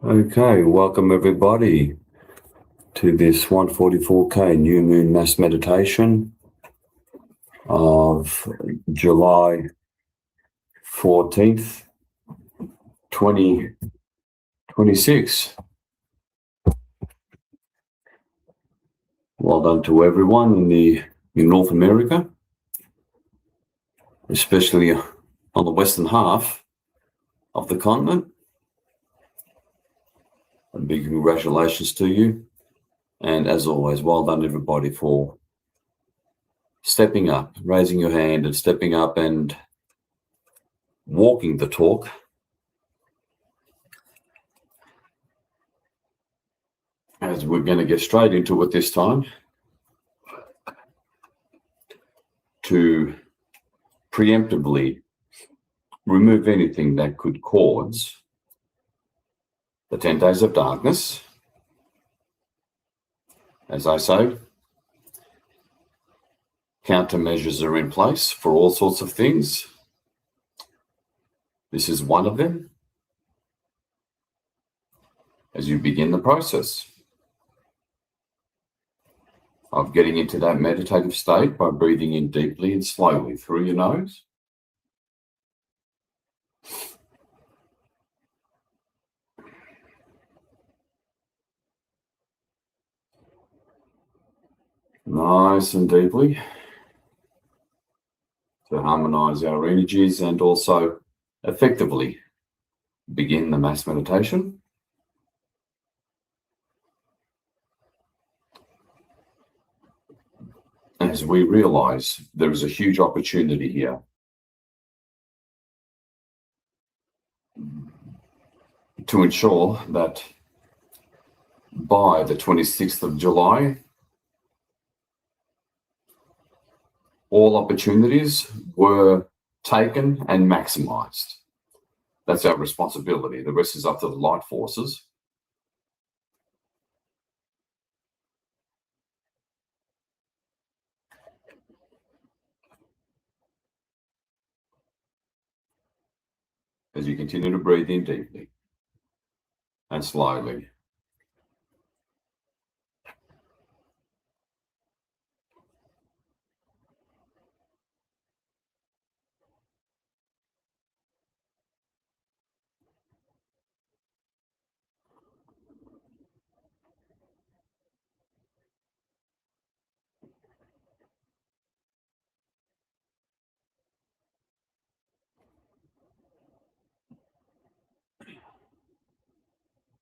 Okay, welcome everybody to this 144K New Moon Mass Meditation of July 14th, 2026. Well done to everyone in North America, especially on the western half of the continent. A big congratulations to you. And as always, well done everybody for stepping up, raising your hand and stepping up and walking the talk. As we're going to get straight into it this time to preemptively remove anything that could cause the 10 days of darkness. As I say, countermeasures are in place for all sorts of things. This is one of them. As you begin the process of getting into that meditative state by breathing in deeply and slowly through your nose. Nice and deeply to harmonize our energies and also effectively begin the mass meditation. As we realize there is a huge opportunity here to ensure that by the 26th of July, all opportunities were taken and maximized. That's our responsibility. The rest is up to the light forces. As you continue to breathe in deeply and slowly.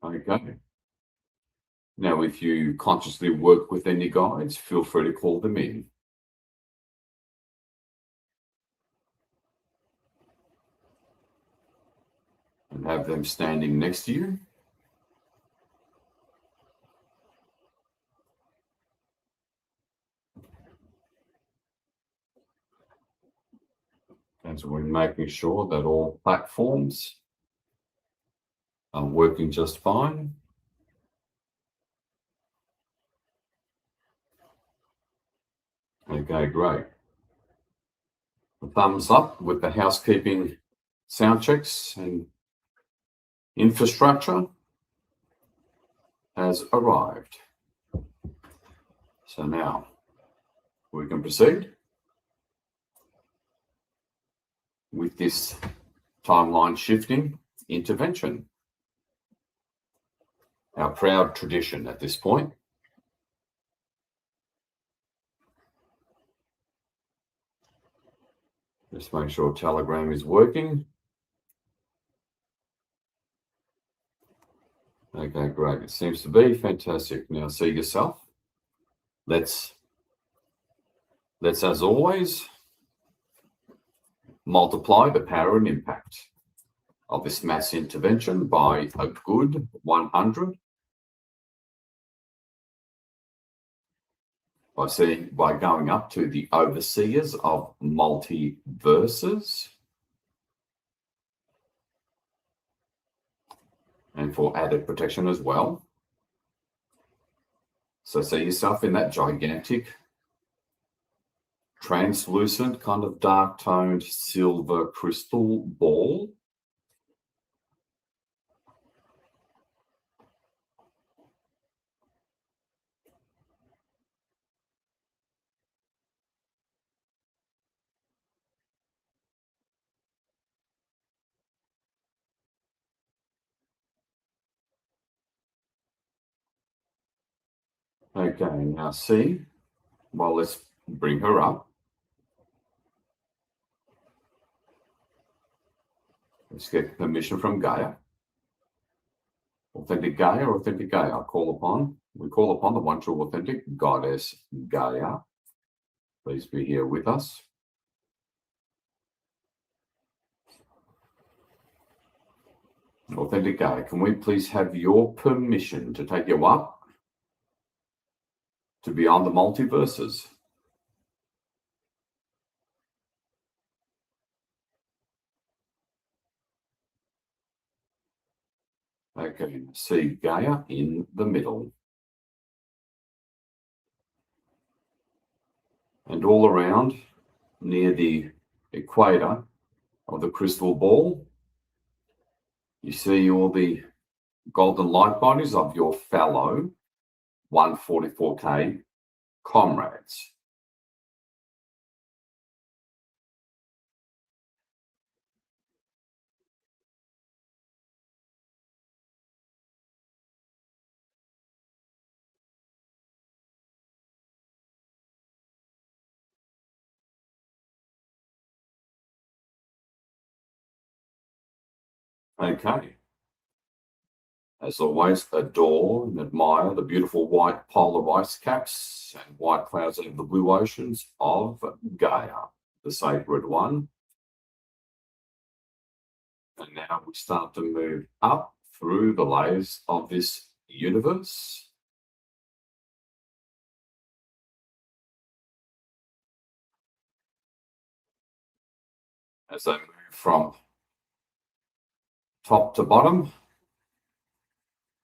Okay. Now, if you consciously work with any guides, feel free to call them in. And have them standing next to you. As we're making sure that all platforms are working just fine. Okay, great. A thumbs up with the housekeeping sound checks and infrastructure has arrived. So now we can proceed with this timeline shifting intervention. Our proud tradition at this point. Just make sure Telegram is working. Okay, great. It seems to be fantastic. Now see yourself. Let's as always multiply the power and impact of this mass intervention by a good 100. By going up to the overseers of multiverses. And for added protection as well. So see yourself in that gigantic, translucent, kind of dark-toned silver crystal ball. Okay, now see, well, let's bring her up. Let's get permission from Gaia. Authentic Gaia, authentic Gaia. We call upon the one true authentic goddess Gaia. Please be here with us. Authentic Gaia, can we please have your permission to take you up to beyond the multiverses? Okay, see Gaia in the middle. And all around, near the equator of the crystal ball, you see all the golden light bodies of your fellow 144K comrades. Okay. As always, adore and admire the beautiful white polar ice caps and white clouds over the blue oceans of Gaia, the sacred one. And now we start to move up through the layers of this universe. As they move from top to bottom,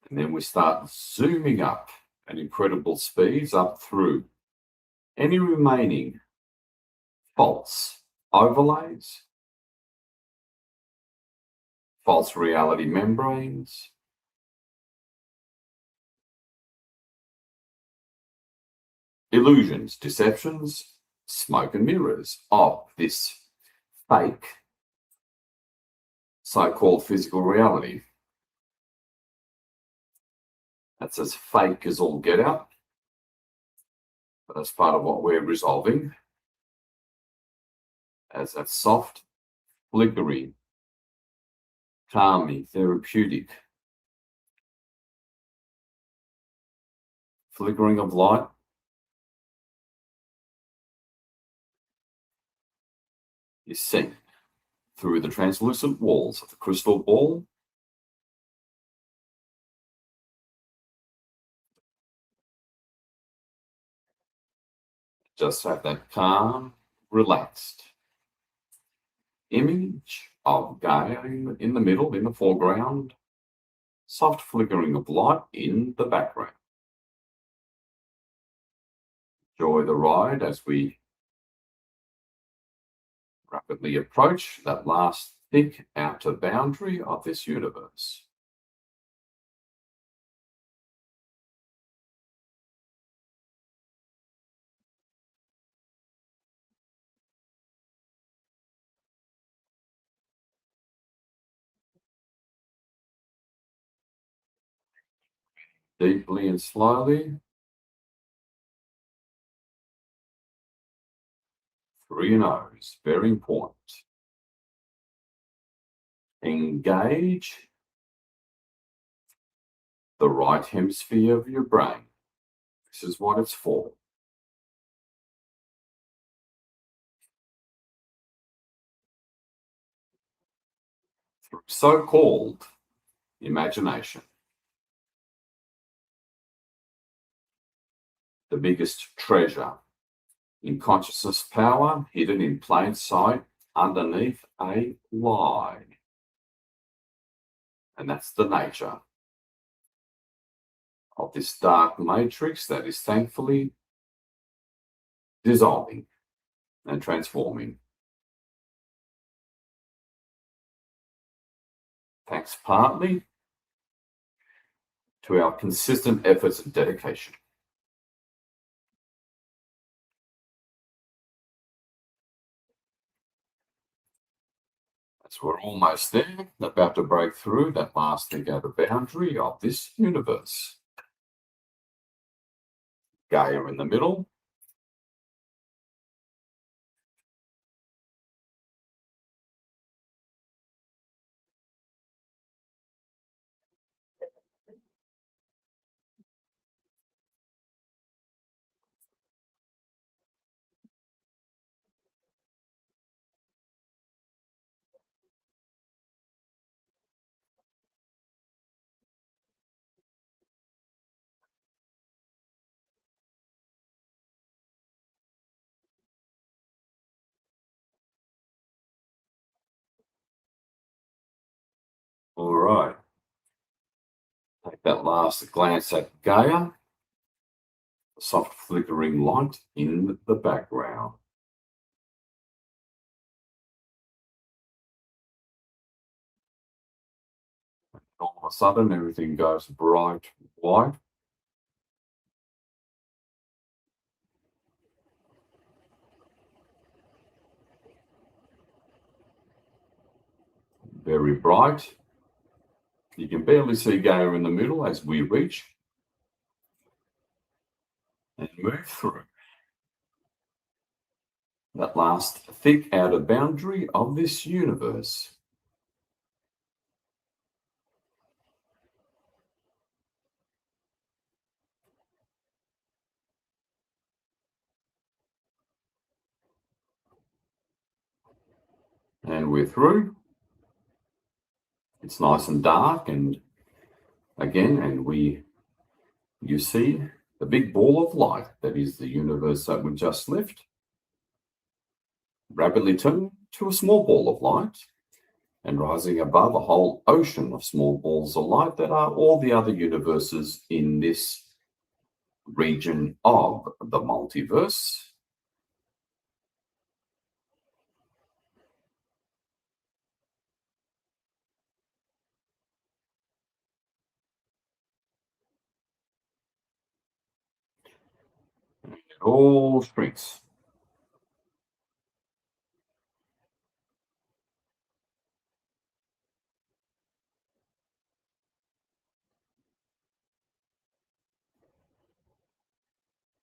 and then we start zooming up at incredible speeds up through any remaining false overlays, false reality membranes, illusions, deceptions, smoke and mirrors of this fake so-called physical reality. That's as fake as all get out, but that's part of what we're resolving as that soft, flickering, calming, therapeutic flickering of light is seen through the translucent walls of the crystal ball. Just have that calm, relaxed image of Gaia in the middle, in the foreground, soft flickering of light in the background. Enjoy the ride as we rapidly approach that last thick outer boundary of this universe. Deeply and slowly through your nose, very important. Engage the right hemisphere of your brain. This is what it's for. Through so-called imagination. The biggest treasure in consciousness power hidden in plain sight underneath a lie. And that's the nature of this dark matrix that is thankfully dissolving and transforming. Thanks partly to our consistent efforts and dedication. As we're almost there, about to break through that last thing outer boundary of this universe. Gaia in the middle. All right. Take that last glance at Gaia. Soft flickering light in the background. All of a sudden, everything goes bright white. Very bright. You can barely see Gaia in the middle as we reach and move through that last thick outer boundary of this universe. And we're through. It's nice and dark, and again, you see the big ball of light that is the universe that we just left, rapidly turning to a small ball of light and rising above a whole ocean of small balls of light that are all the other universes in this region of the multiverse. It all shrinks.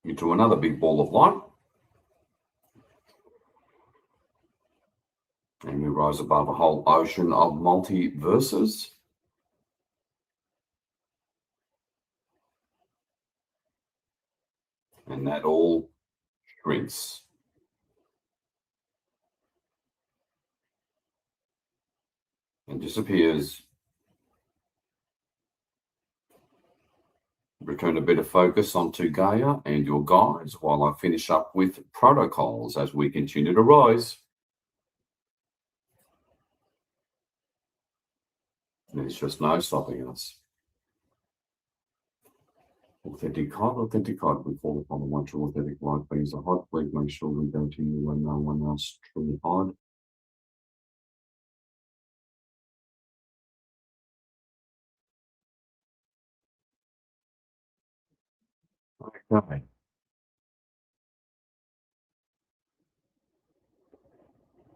Into another big ball of light. And we rise above a whole ocean of multiverses. And that all shrinks. And disappears. Return a bit of focus onto Gaia and your guides while I finish up with protocols as we continue to rise. There's just no stopping us. Authentic God, we call upon the one true authentic light beings of hot, please make sure we continue when no one else truly hide. Okay.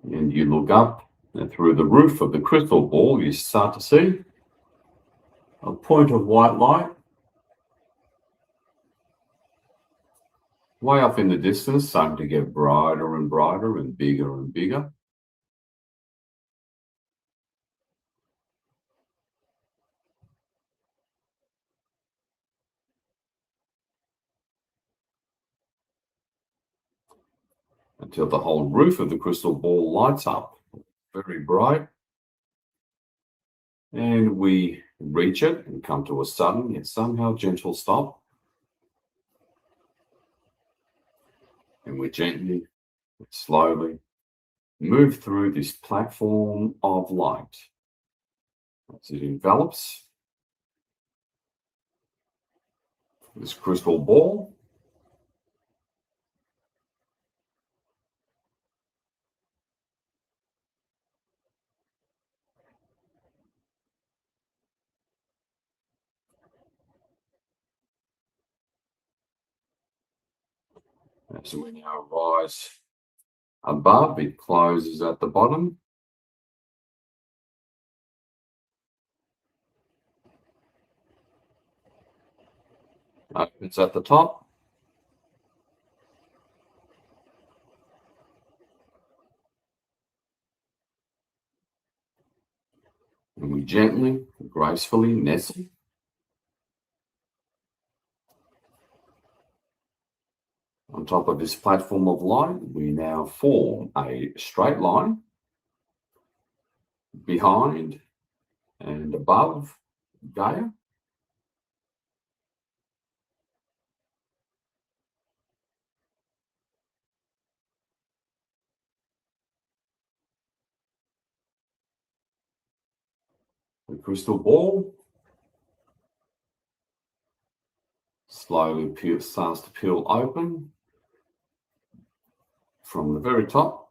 And you look up, and through the roof of the crystal ball, you start to see a point of white light way up in the distance, starting to get brighter and brighter and bigger until the whole roof of the crystal ball lights up very bright. And we reach it and come to a sudden yet somehow gentle stop. And we gently, slowly move through this platform of light as it envelops this crystal ball. As we now rise above, it closes at the bottom. Opens at the top. And we gently, gracefully nestle on top of this platform of light. We now form a straight line behind and above Gaia. The crystal ball slowly starts to peel open from the very top.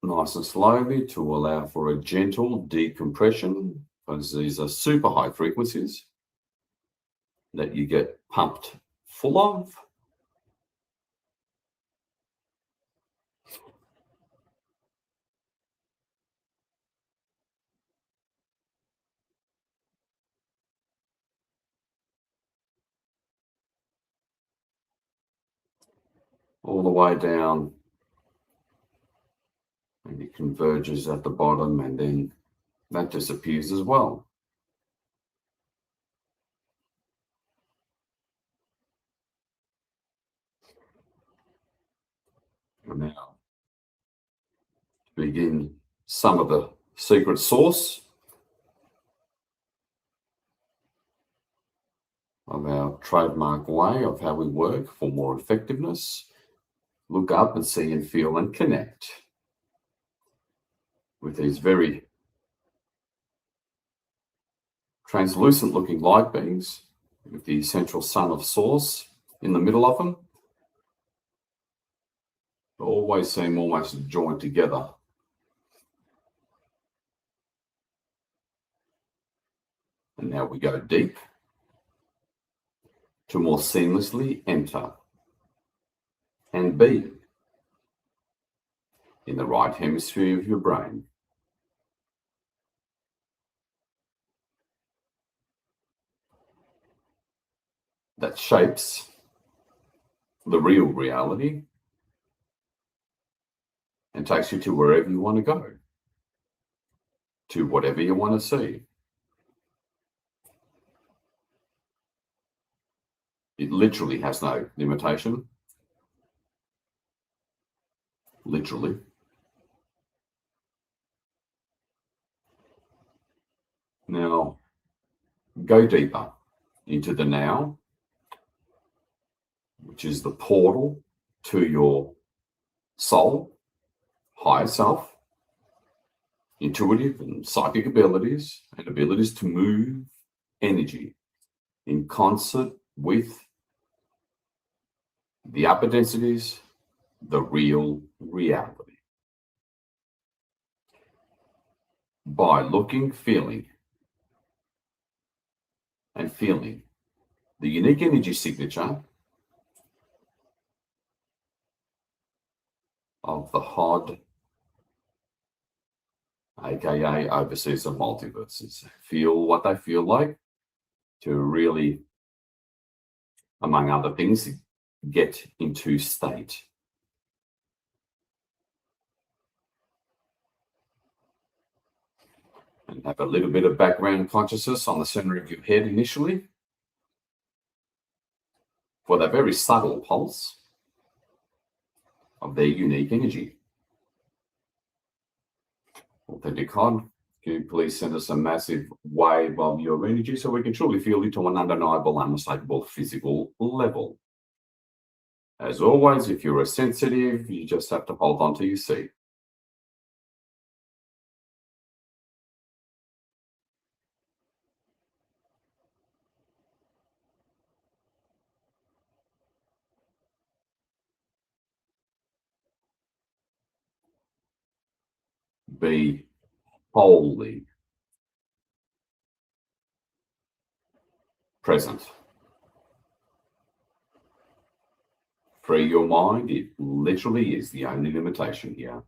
Nice and slowly to allow for a gentle decompression, because these are super high frequencies that you get pumped full of. All the way down, and it converges at the bottom, and then that disappears as well. And now to begin some of the secret sauce of our trademark way of how we work for more effectiveness. Look up and see and feel and connect with these very translucent looking light beings with the central sun of source in the middle of them. They always seem almost joined together. And now we go deep to more seamlessly enter and be in the right hemisphere of your brain. That shapes the real reality and takes you to wherever you want to go, to whatever you want to see. It literally has no limitation. Literally. Now, go deeper into the now, which is the portal to your soul, higher self, intuitive and psychic abilities, and abilities to move energy in concert with the upper densities, the real reality. By looking, feeling, and feeling the unique energy signature of the HOD, aka overseas of multiverses. Feel what they feel like to really, among other things, get into state. And have a little bit of background consciousness on the center of your head initially for that very subtle pulse of their unique energy. Authentic HOD, can you please send us a massive wave of your energy so we can truly feel it to an undeniable, unmistakable physical level. As always, if you're a sensitive, you just have to hold on to your seat. Be wholly present. Free your mind. It literally is the only limitation here.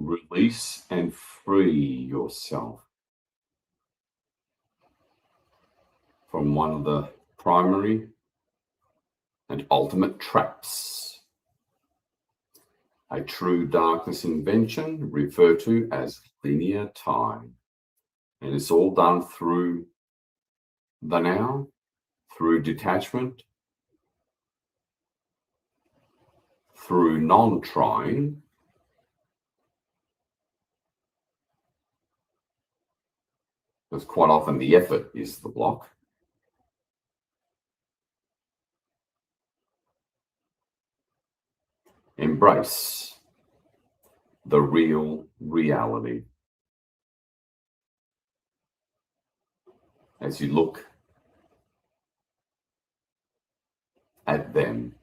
release and free yourself from one of the primary and ultimate traps, a true darkness invention referred to as linear time. And it's all done through the now, through detachment, through non-trying, because quite often the effort is the block. Embrace the real reality as you look at them.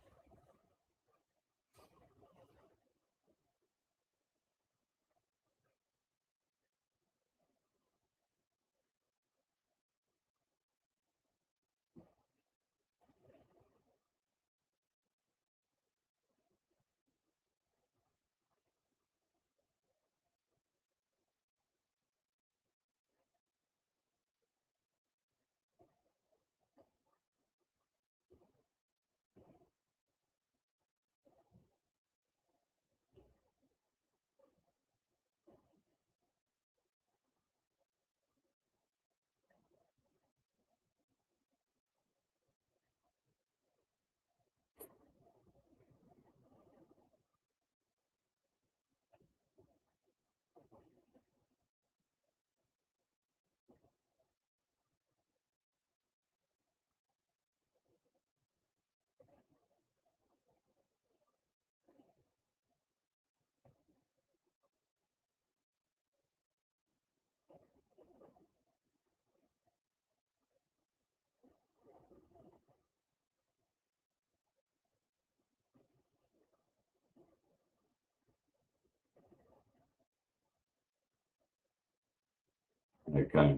Okay.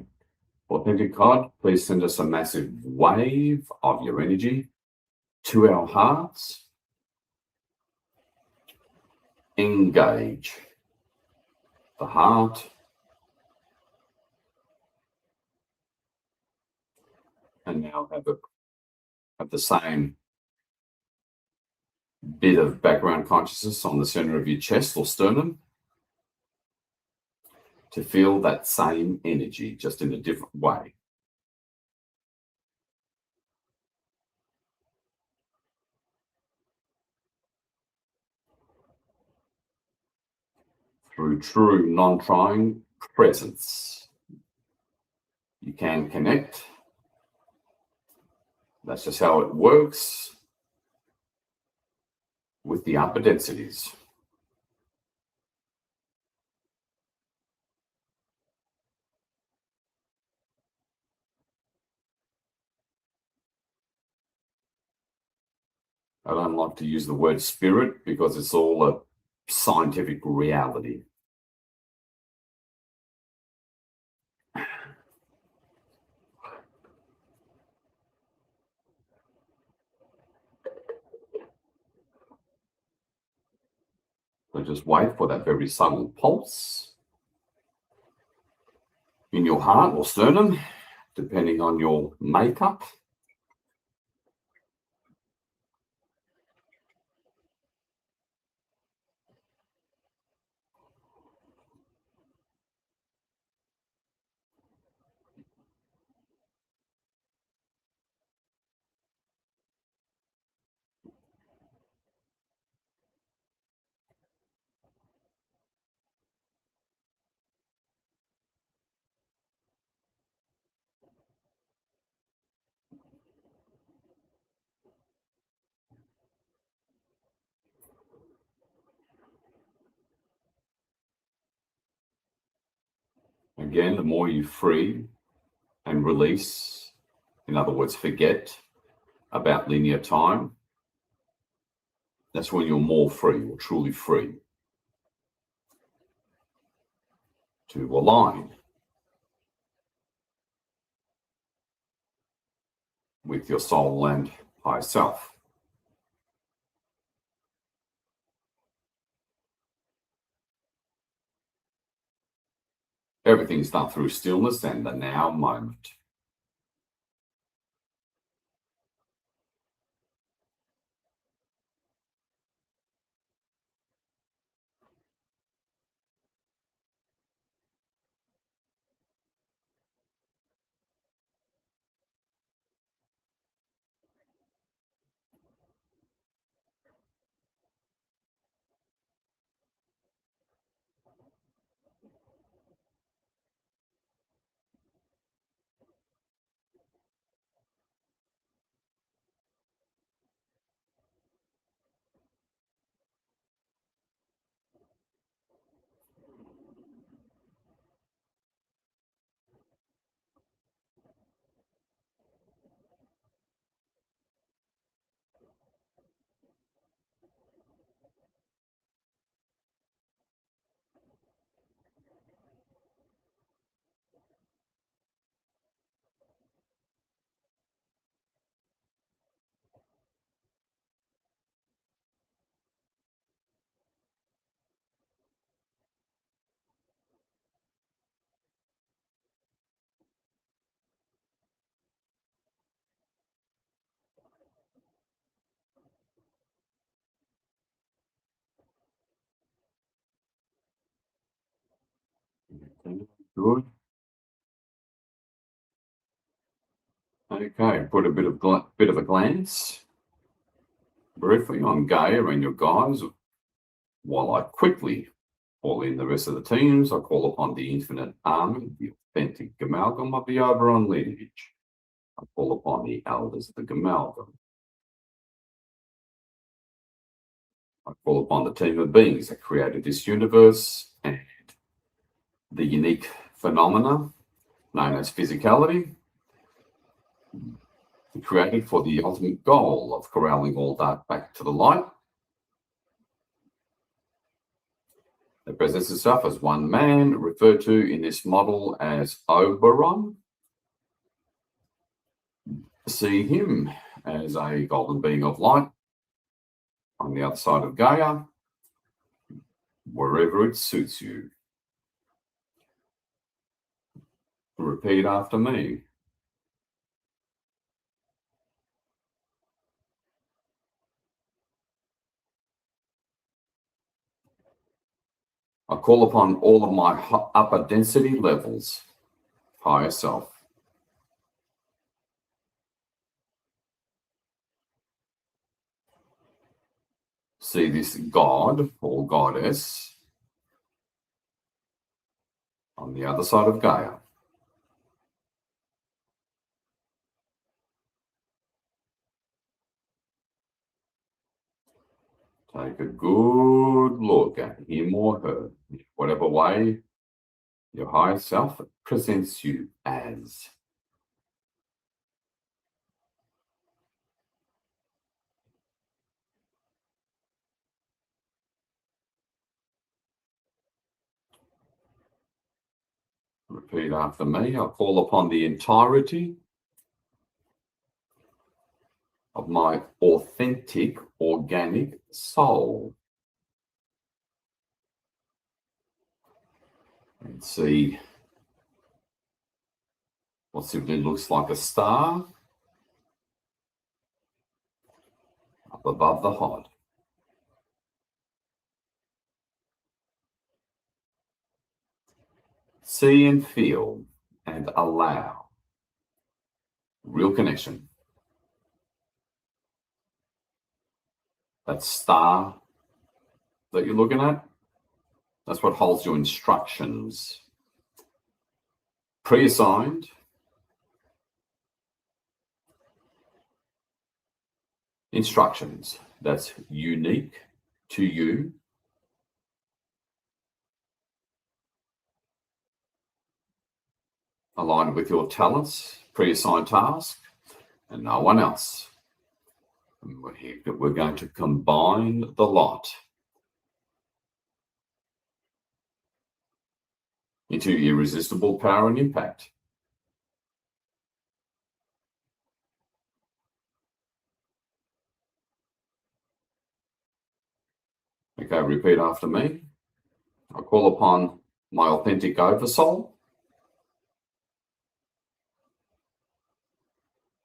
Authentic God, please send us a massive wave of your energy to our hearts. Engage the heart and now have the same bit of background consciousness on the center of your chest or sternum to feel that same energy, just in a different way. Through true non-trying presence, you can connect. That's just how it works with the upper densities. I don't like to use the word spirit because it's all a scientific reality. So just wait for that very subtle pulse in your heart or sternum, depending on your makeup. Again, the more you free and release, in other words, forget about linear time, that's when you're more free or truly free to align with your soul and higher self. Everything's done through stillness and the now moment. Good. Okay, put a bit of a glance briefly on Gaia and your guides while I quickly call in the rest of the teams. I call upon the infinite army, the authentic amalgam of the Oberon lineage. I call upon the elders of the amalgam. I call upon the team of beings that created this universe and the unique phenomena known as physicality, created for the ultimate goal of corralling all dark back to the light. It presents itself as one man, referred to in this model as Oberon. See him as a golden being of light on the other side of Gaia, wherever it suits you. Repeat after me. I call upon all of my upper density levels, higher self. See this God or goddess on the other side of Gaia. Take a good look at him or her, whatever way your higher self presents you as. Repeat after me. I call upon the entirety of my authentic, organic soul. And see what simply looks like a star up above the hod. See and feel and allow real connection. That star that you're looking at, that's what holds your instructions. Pre-assigned, instructions that's unique to you, aligned with your talents, pre-assigned task, and no one else. And we're going to combine the lot into irresistible power and impact. Okay, repeat after me. I call upon my authentic oversoul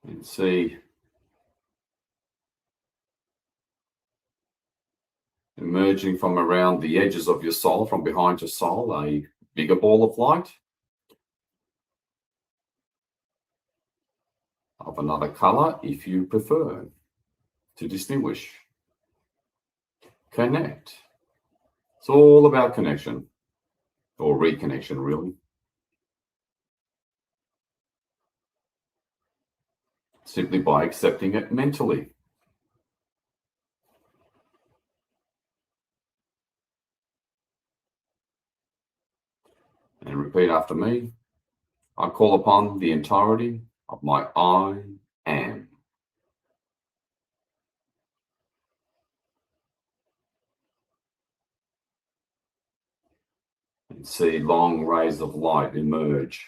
And see emerging from around the edges of your soul, from behind your soul, a bigger ball of light of another color if you prefer to distinguish. Connect. It's all about connection, or reconnection, really. Simply by accepting it mentally. And repeat after me. I call upon the entirety of my I am. And see long rays of light emerge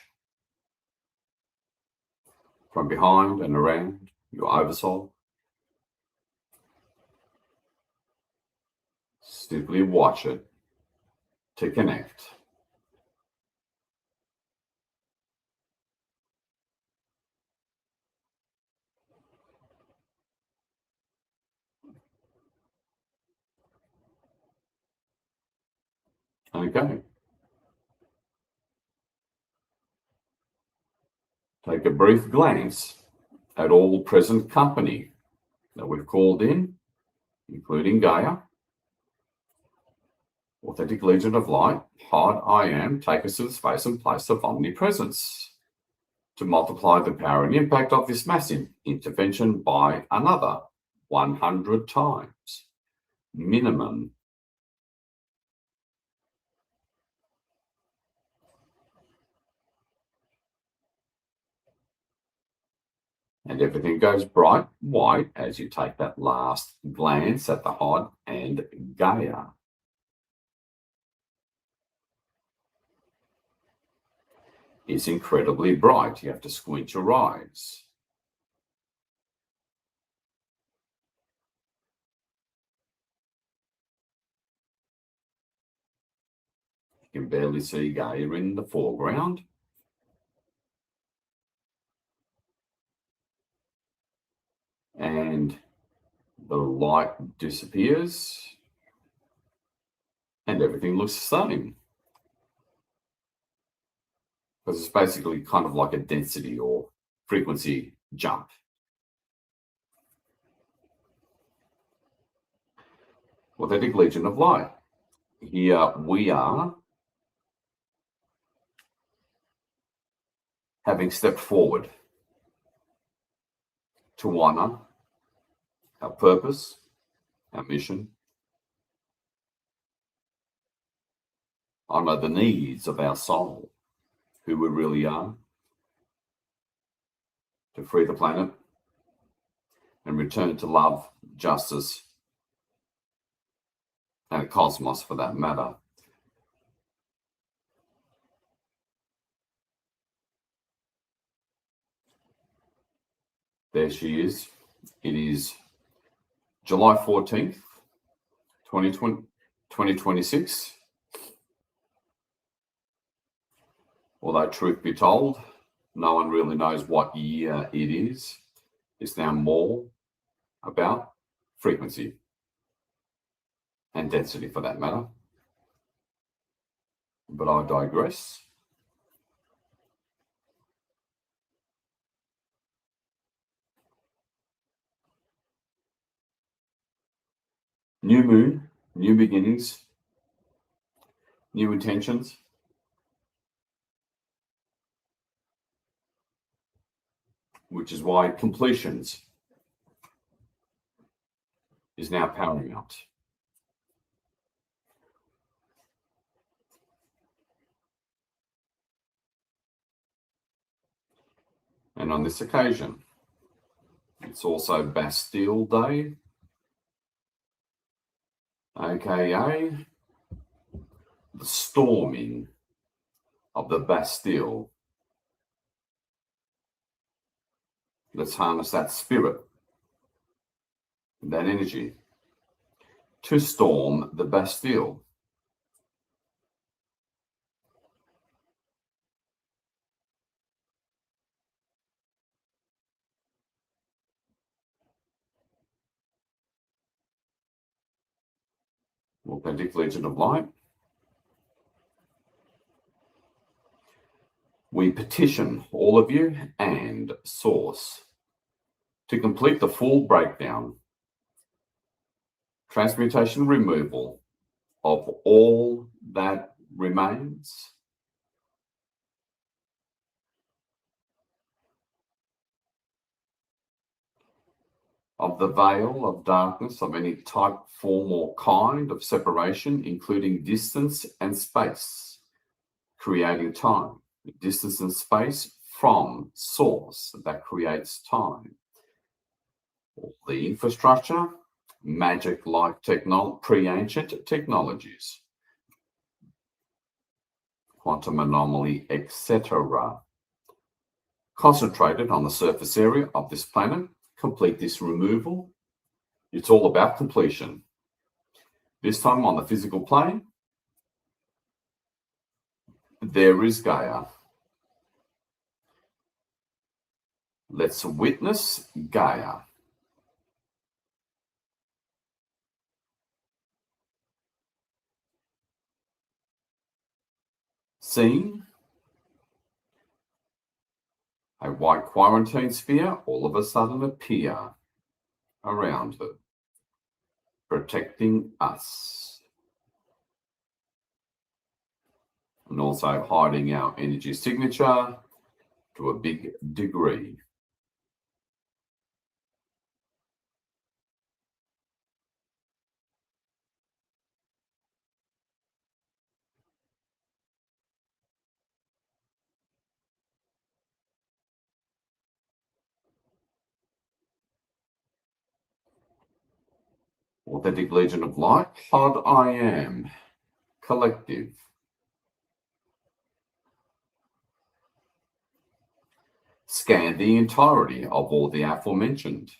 from behind and around your oversoul. Simply watch it to connect. Okay. Take a brief glance at all present company that we've called in, including Gaia, Authentic Legion of Light, Pod I Am, take us to the space and place of omnipresence to multiply the power and impact of this massive intervention by another 100 times minimum. And everything goes bright white as you take that last glance at the Hod and Gaia. It's incredibly bright. You have to squint your eyes. You can barely see Gaia in the foreground. And the light disappears and everything looks the same. Because it's basically kind of like a density or frequency jump. Authentic Legion of Light. Here we are, having stepped forward to honor our purpose, our mission, honor the needs of our soul, who we really are, to free the planet and return to love, justice, and the cosmos for that matter. There she is. It is July 14th, 2026. Although truth be told, no one really knows what year it is. It's now more about frequency and density for that matter. But I digress. New moon, new beginnings, new intentions. Which is why completions is now paramount. And on this occasion, it's also Bastille Day, aka the storming of the Bastille. Let's harness that spirit, that energy, to storm the Bastille. Authentic Legion of Light. We petition all of you and Source to complete the full breakdown, transmutation, removal of all that remains of the veil of darkness of any type, form, or kind of separation, including distance and space, creating time. Distance and space from source that creates time. The infrastructure, magic-like pre-ancient technologies, quantum anomaly, etc., concentrated on the surface area of this planet. Complete this removal. It's all about completion. This time on the physical plane, there is Gaia. Let's witness Gaia. Seeing a white quarantine sphere all of a sudden appear around her, protecting us, and also hiding our energy signature to a big degree. Authentic Legion of Light, Pod I Am, Collective. Scan the entirety of all the aforementioned.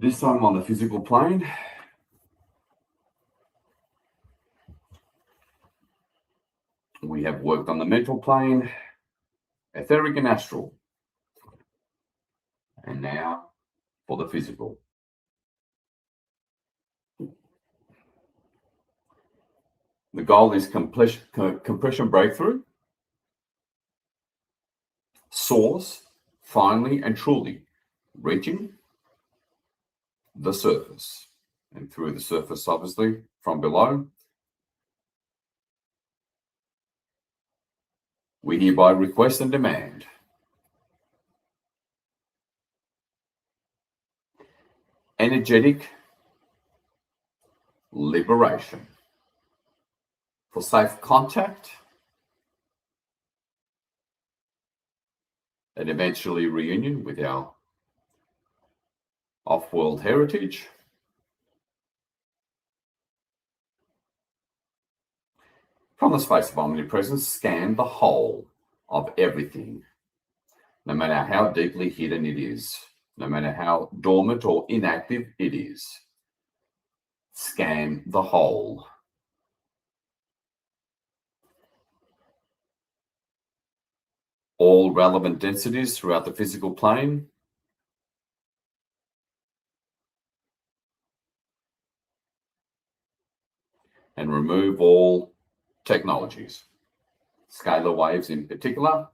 This time on the physical plane, we have worked on the mental plane, etheric and astral, and now for the physical. The goal is compression breakthrough, source, finally and truly reaching the surface, and through the surface, obviously, from below. We hereby request and demand energetic liberation for safe contact and eventually reunion with our off-world heritage. From the space of omnipresence, scan the whole of everything, no matter how deeply hidden it is, no matter how dormant or inactive it is. Scan the whole. All relevant densities throughout the physical plane. And remove all technologies, scalar waves in particular,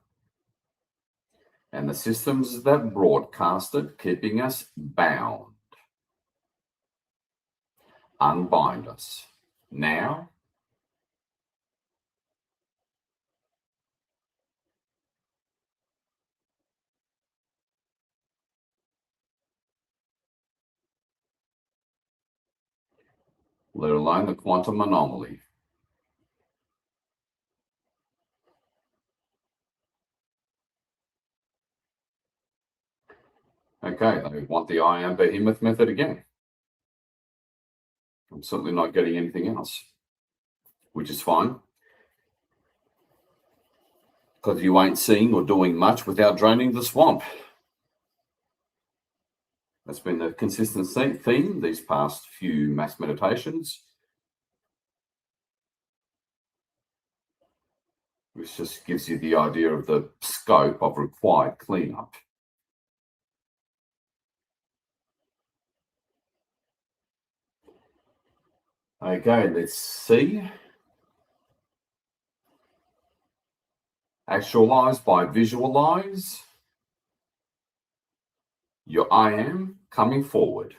and the systems that broadcast it, keeping us bound. Unbind us now. let alone the quantum anomaly. Okay, they want the I am behemoth method again. I'm certainly not getting anything else, which is fine, because you ain't seeing or doing much without draining the swamp. That's been the consistent theme these past few mass meditations, which just gives you the idea of the scope of required cleanup. Okay, let's see. Actualize by visualize your I am coming forward.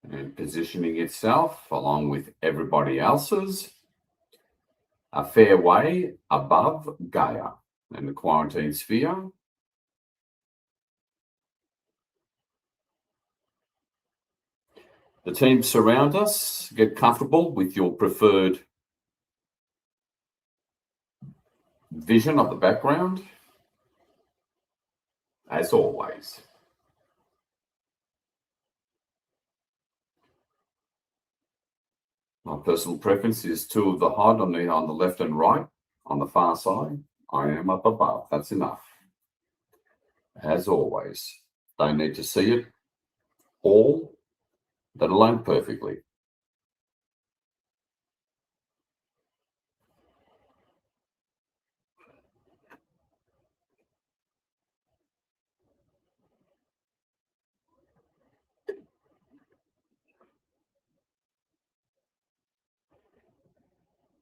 And positioning itself along with everybody else's a fair way above Gaia and the quarantine sphere. The team surround us. Get comfortable with your preferred vision of the background, as always. My personal preference is two of the HUD on the left and right. On the far side, I am up above. That's enough. As always, don't need to see it all, let alone perfectly.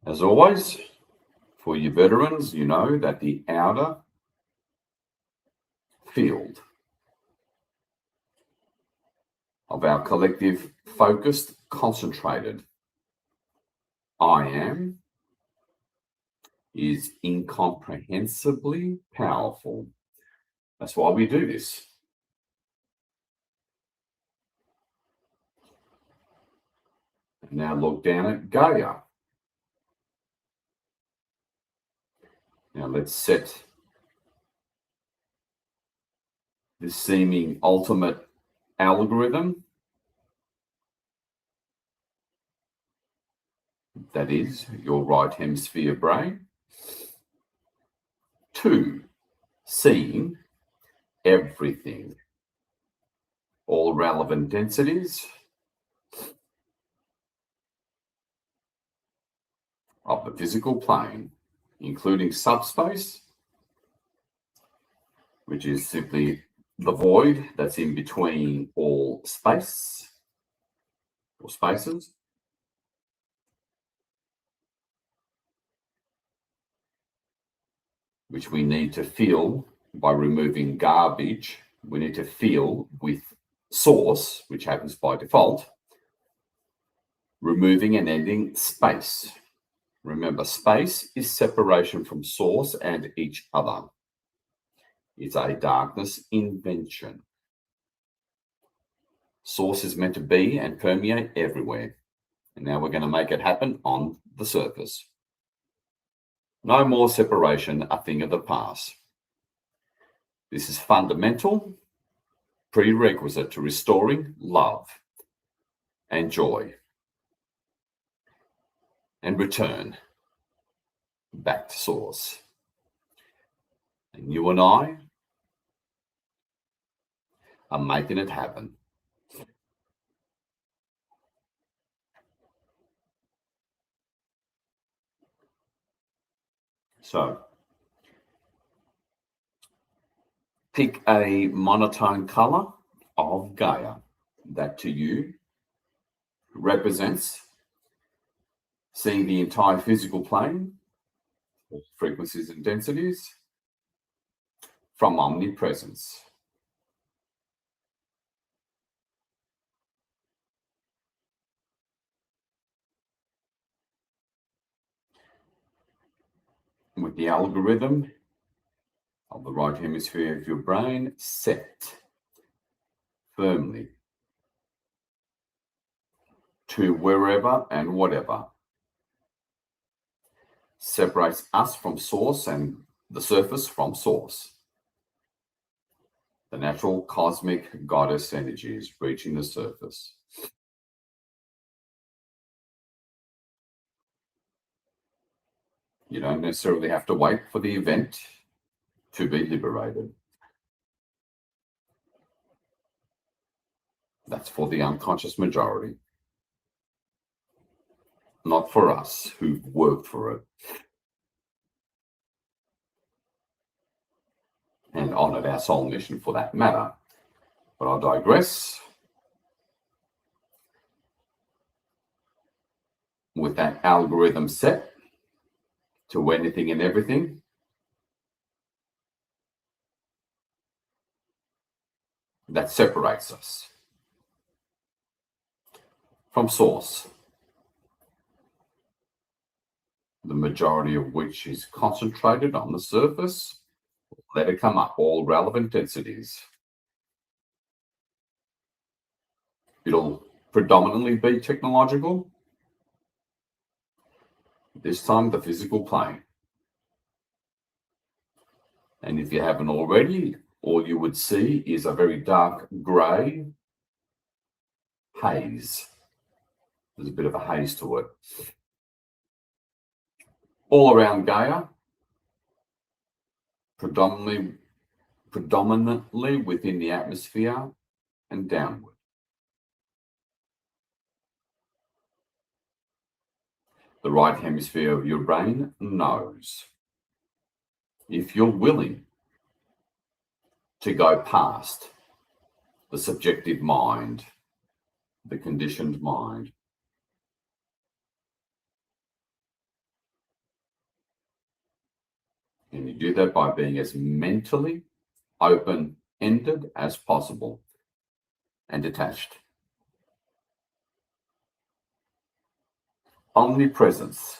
As always, for you veterans, you know that the outer field of our collective, focused, concentrated I am is incomprehensibly powerful. That's why we do this. And now look down at Gaia. Now let's set this seeming ultimate algorithm, that is your right hemisphere brain, to seeing everything, all relevant densities of the physical plane, including subspace, which is simply the void that's in between all space or spaces, which we need to fill by removing garbage. We need to fill with source, which happens by default, removing and ending space. Remember, space is separation from source and each other. It's a darkness invention. Source is meant to be and permeate everywhere. And now we're going to make it happen on the surface. No more separation, a thing of the past. This is fundamental, prerequisite to restoring love and joy and return back to source. And you and I are making it happen. So, pick a monotone color of Gaia that to you represents seeing the entire physical plane, frequencies and densities, from omnipresence. With the algorithm of the right hemisphere of your brain set firmly to wherever and whatever separates us from source and the surface from source. The natural cosmic goddess energy is reaching the surface. You don't necessarily have to wait for the event to be liberated. That's for the unconscious majority, not for us who've worked for it and honored our soul mission for that matter. But I digress. With that algorithm set to anything and everything, that separates us from source, the majority of which is concentrated on the surface. Let it come up, all relevant densities. It'll predominantly be technological, this time the physical plane. And if you haven't already, all you would see is a very dark grey haze. There's a bit of a haze to it. All around Gaia, predominantly within the atmosphere and downward. The right hemisphere of your brain knows. If you're willing to go past the subjective mind, the conditioned mind, and you do that by being as mentally open-ended as possible and detached. Omnipresence.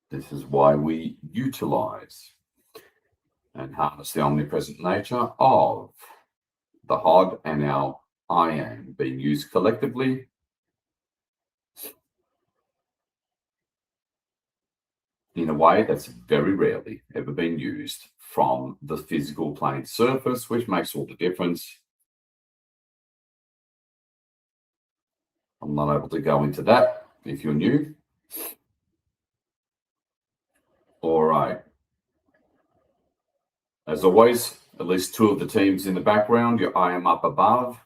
This is why we utilize and harness the omnipresent nature of the HOD and our I am being used collectively in a way that's very rarely ever been used from the physical plane surface, which makes all the difference. I'm not able to go into that if you're new. All right. As always, at least two of the teams in the background, your I am up above,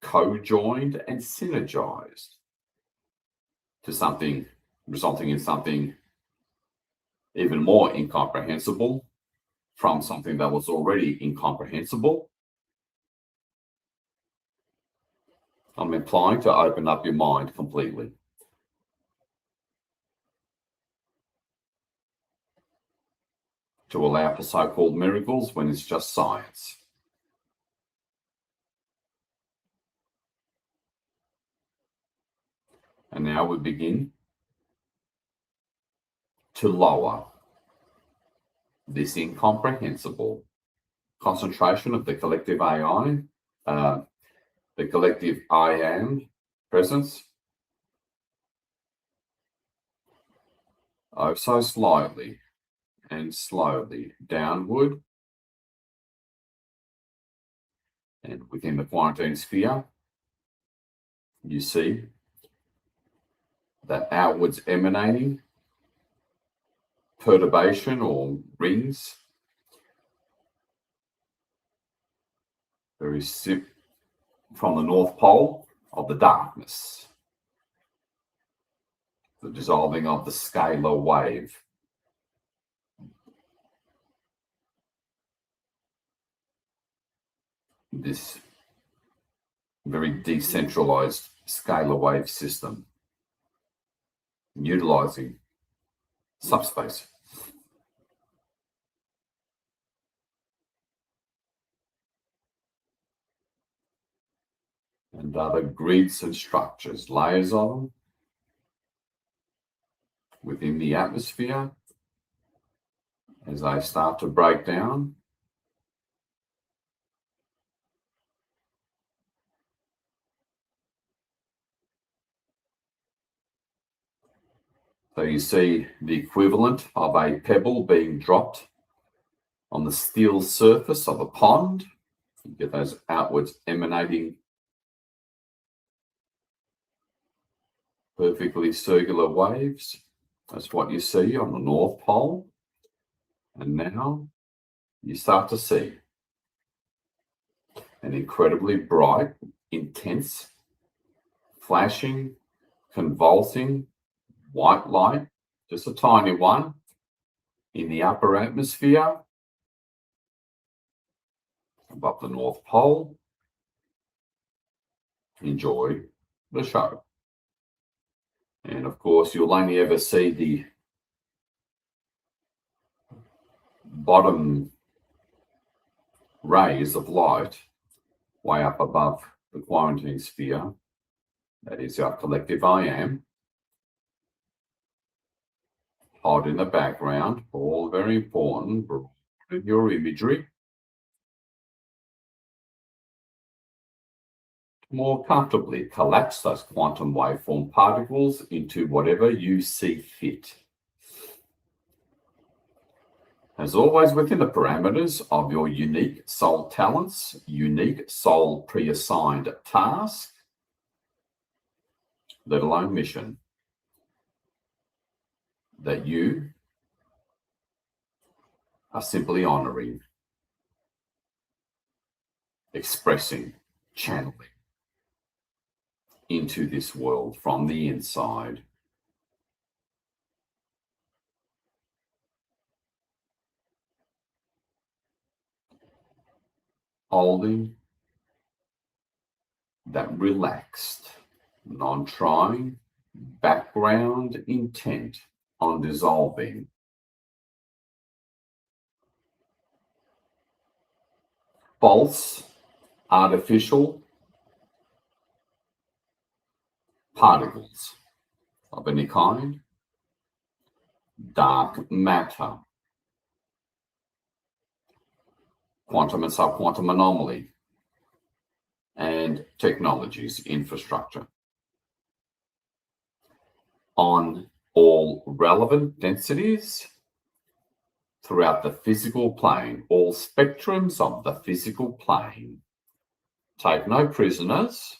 co-joined and synergized to something, resulting in something even more incomprehensible from something that was already incomprehensible. I'm implying to open up your mind completely. To allow for so-called miracles when it's just science. And now we begin to lower this incomprehensible concentration of the collective AI, the collective I am presence, oh so slightly and slowly downward, and within the quarantine sphere, you see that outwards emanating perturbation or rings, very sip from the North Pole of the darkness, the dissolving of the scalar wave. This very decentralized scalar wave system, utilizing subspace. And other grids and structures, layers of them, within the atmosphere as they start to break down. So you see the equivalent of a pebble being dropped on the steel surface of a pond. You get those outwards emanating perfectly circular waves. That's what you see on the North Pole. And now you start to see an incredibly bright, intense, flashing, convulsing white light, just a tiny one, in the upper atmosphere above the North Pole. Enjoy the show. And of course, you'll only ever see the bottom rays of light way up above the quarantine sphere. That is our collective I am. Hot in the background, all very important, in your imagery. More comfortably collapse those quantum waveform particles into whatever you see fit. As always, within the parameters of your unique soul talents, unique soul pre-assigned task, let alone mission, that you are simply honoring, expressing, channeling into this world from the inside. Holding that relaxed, non-trying background intent on dissolving false, artificial particles of any kind, dark matter, quantum and subquantum anomaly, and technologies infrastructure on all relevant densities throughout the physical plane, all spectrums of the physical plane. Take no prisoners.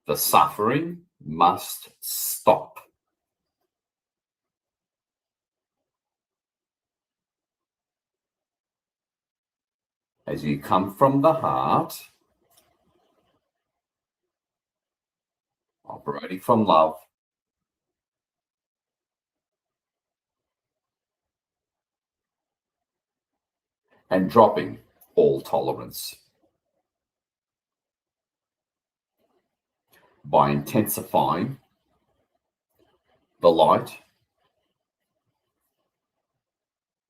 The suffering must stop. As you come from the heart, operating from love, and dropping all tolerance by intensifying the light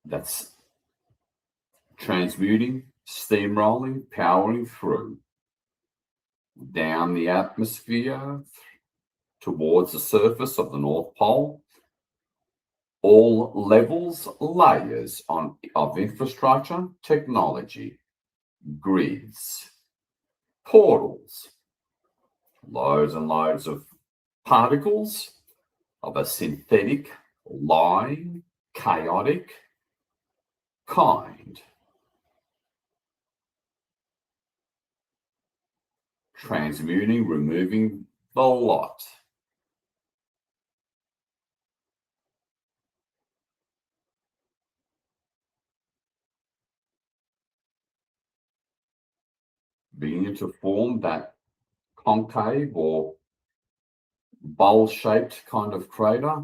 that's transmuting, steamrolling, powering through down the atmosphere towards the surface of the North Pole. All levels, layers of infrastructure, technology, grids, portals, loads and loads of particles of a synthetic, lying, chaotic kind. Transmuting, removing the lot. Beginning to form that concave or bowl-shaped kind of crater.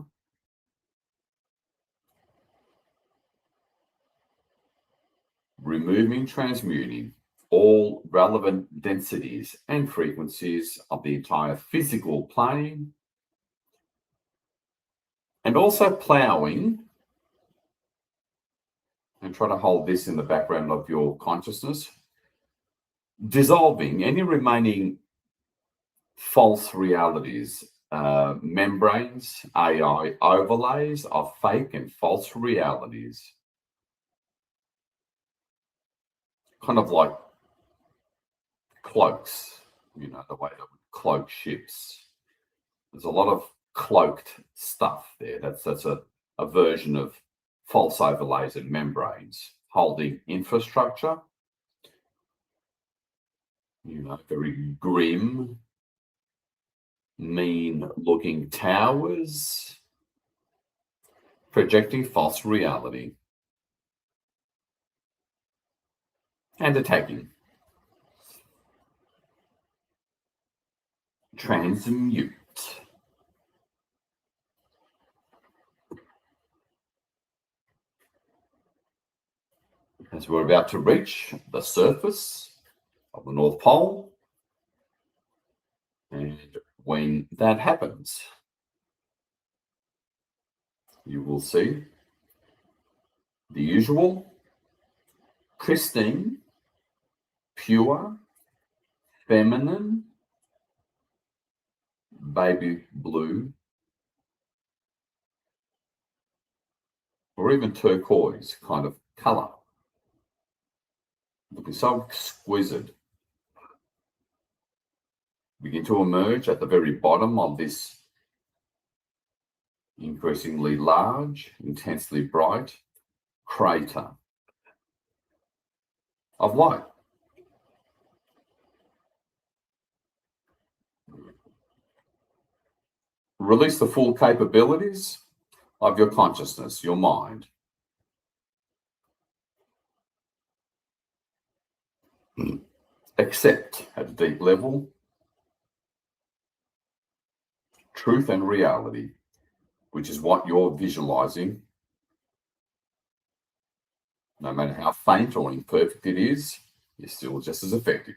Removing, transmuting all relevant densities and frequencies of the entire physical plane, and also plowing, and try to hold this in the background of your consciousness, dissolving any remaining false realities membranes, AI overlays of fake and false realities. Kind of like cloaks, the way that would cloak ships. There's a lot of cloaked stuff there. That's a version of false overlays and membranes holding infrastructure, very grim, mean looking towers, projecting false reality and attacking. Transmute. As we're about to reach the surface of the North Pole, and when that happens, you will see the usual pristine, pure, feminine, baby blue, or even turquoise kind of color. Looking so exquisite. Begin to emerge at the very bottom of this increasingly large, intensely bright crater of light. Release the full capabilities of your consciousness, your mind. Accept at a deep level truth and reality, which is what you're visualizing. No matter how faint or imperfect it is, you're still just as effective.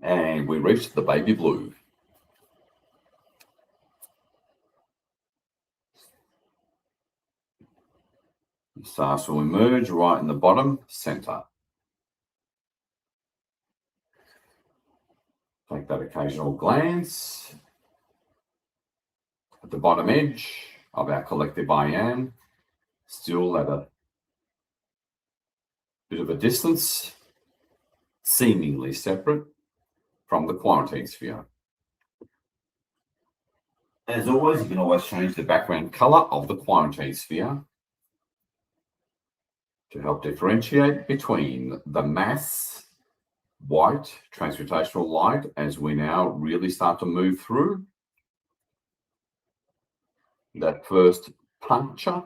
And we reached the baby blue. It starts to emerge right in the bottom center. Take that occasional glance at the bottom edge of our collective I am, still at a bit of a distance, seemingly separate from the quarantine sphere. As always, you can always change the background color of the quarantine sphere to help differentiate between the mass white transmutational light as we now really start to move through. That first puncture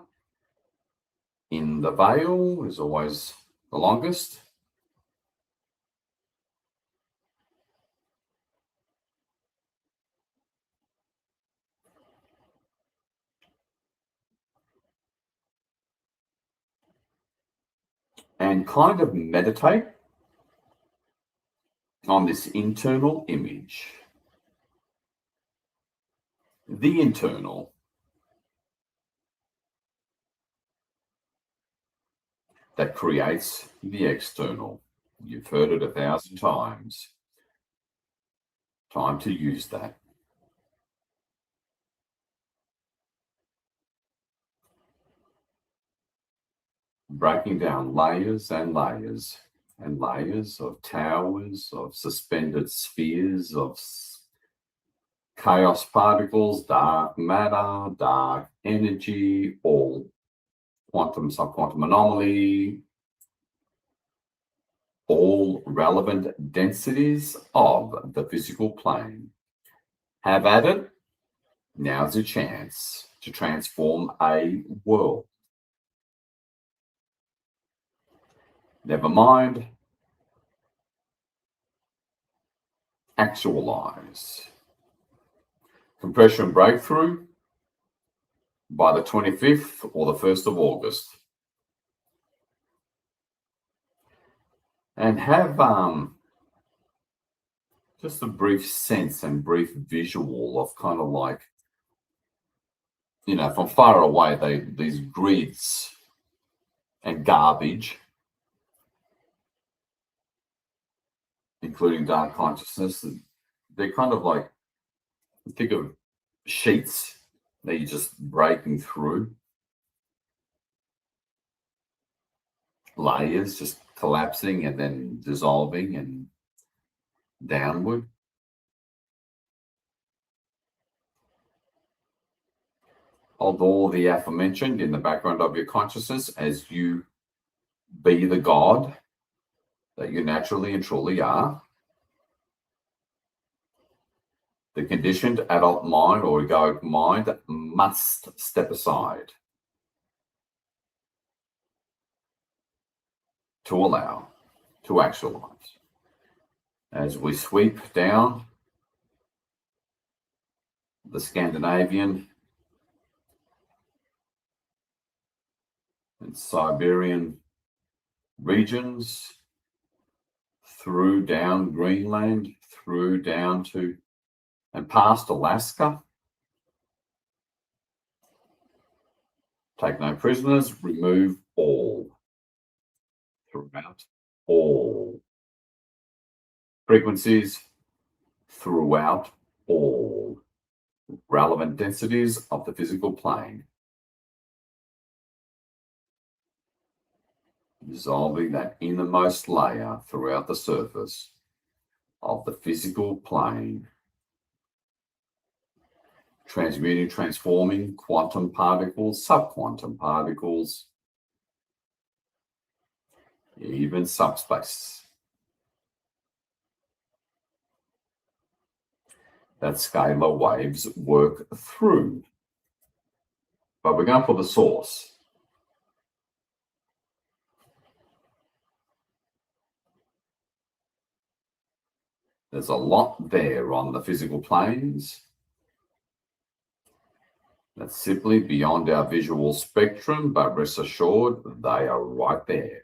in the veil is always the longest. And kind of meditate on this internal image. The internal. That creates the external. You've heard it 1,000 times. Time to use that. Breaking down layers and layers and layers of towers, of suspended spheres, of chaos particles, dark matter, dark energy, all quantum, subquantum anomaly, all relevant densities of the physical plane. Have at it. Now's a chance to transform a world. Never mind, actualize. Compression breakthrough by the 25th or the 1st of August. And have just a brief sense and brief visual of kind of like, from far away, these grids and garbage including dark consciousness, they're kind of like, think of sheets that you're just breaking through, layers just collapsing and then dissolving and downward. Hold all the aforementioned in the background of your consciousness as you be the God that you naturally and truly are. The conditioned adult mind or egoic mind must step aside to allow, to actualize. As we sweep down the Scandinavian and Siberian regions, through down Greenland, through down to and past Alaska. Take no prisoners, remove all. Throughout all. Frequencies throughout all. Relevant densities of the physical plane. Dissolving that innermost layer throughout the surface of the physical plane. Transmuting, transforming quantum particles, subquantum particles, even subspace. That scalar waves work through. But we're going for the source. There's a lot there on the physical planes that's simply beyond our visual spectrum, but rest assured, they are right there.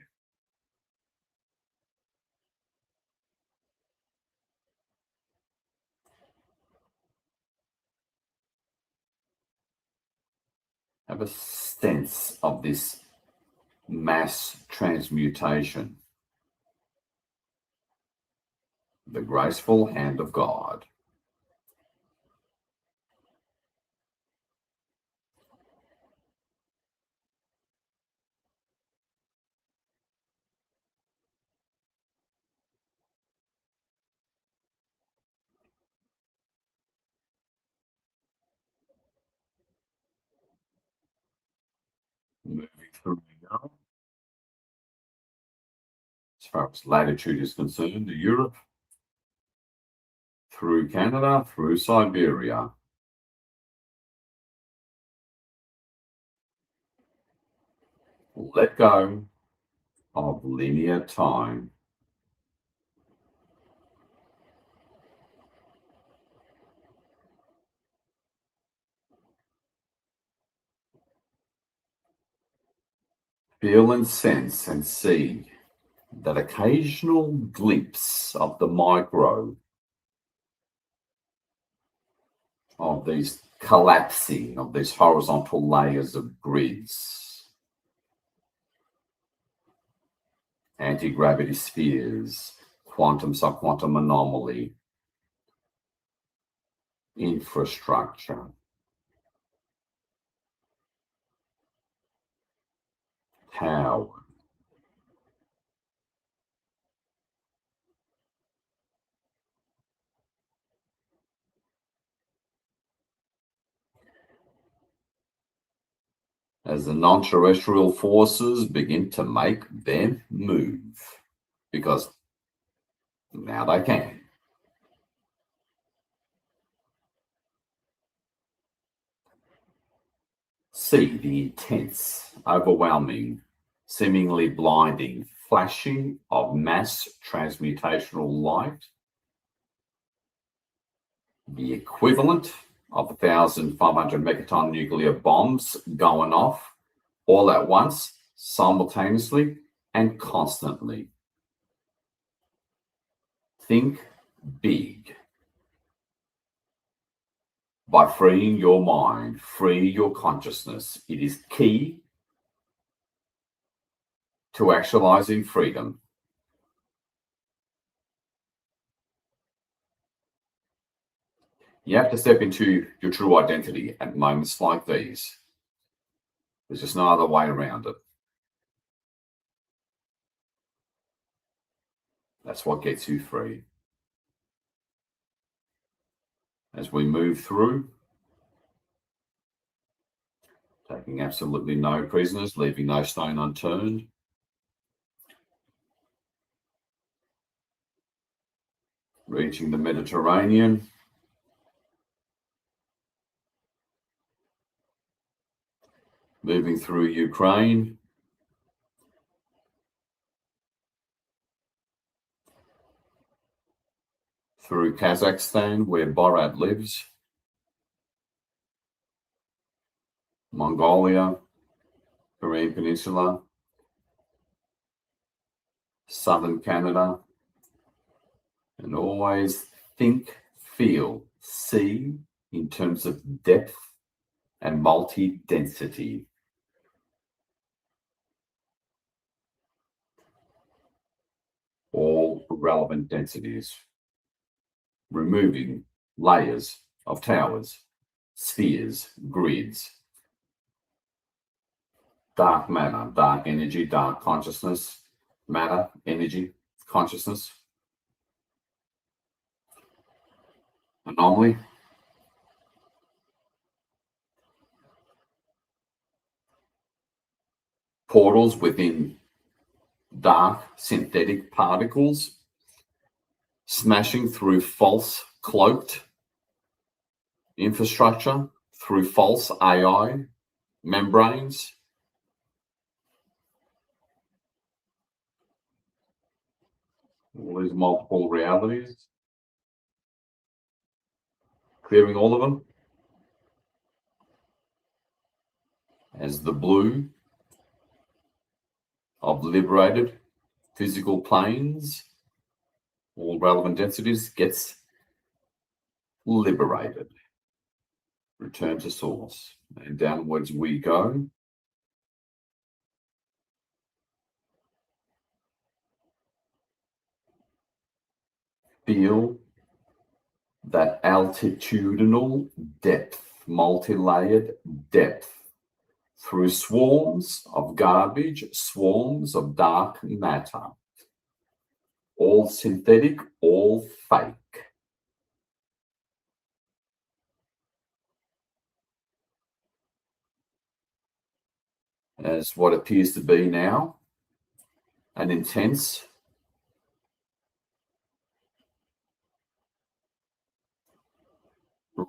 Have a sense of this mass transmutation. The graceful hand of God. Moving through now. As far as latitude is concerned, Europe, through Canada, through Siberia. Let go of linear time. Feel and sense and see that occasional glimpse of the micro of these collapsing of these horizontal layers of grids, anti-gravity spheres, quantum subquantum anomaly, infrastructure, power, as the non-terrestrial forces begin to make them move, because now they can. See the intense, overwhelming, seemingly blinding flashing of mass transmutational light, the equivalent of 1,500 megaton nuclear bombs going off all at once, simultaneously and constantly. Think big. By freeing your mind, free your consciousness. It is key to actualizing freedom. You have to step into your true identity at moments like these. There's just no other way around it. That's what gets you free. As we move through, taking absolutely no prisoners, leaving no stone unturned. Reaching the Mediterranean. Moving through Ukraine. Through Kazakhstan, where Borat lives. Mongolia, Korean Peninsula, southern Canada. And always think, feel, see in terms of depth and multi-density. All relevant densities. Removing layers of towers, spheres, grids, dark matter, dark energy, dark consciousness, matter, energy, consciousness, anomaly, portals within dark synthetic particles, smashing through false cloaked infrastructure, through false AI membranes, all these multiple realities, clearing all of them as the blue of liberated physical planes, all relevant densities, gets liberated. Return to source. And downwards we go. Feel that altitudinal depth, multi-layered depth, through swarms of garbage, swarms of dark matter, all synthetic, all fake. As what appears to be now an intense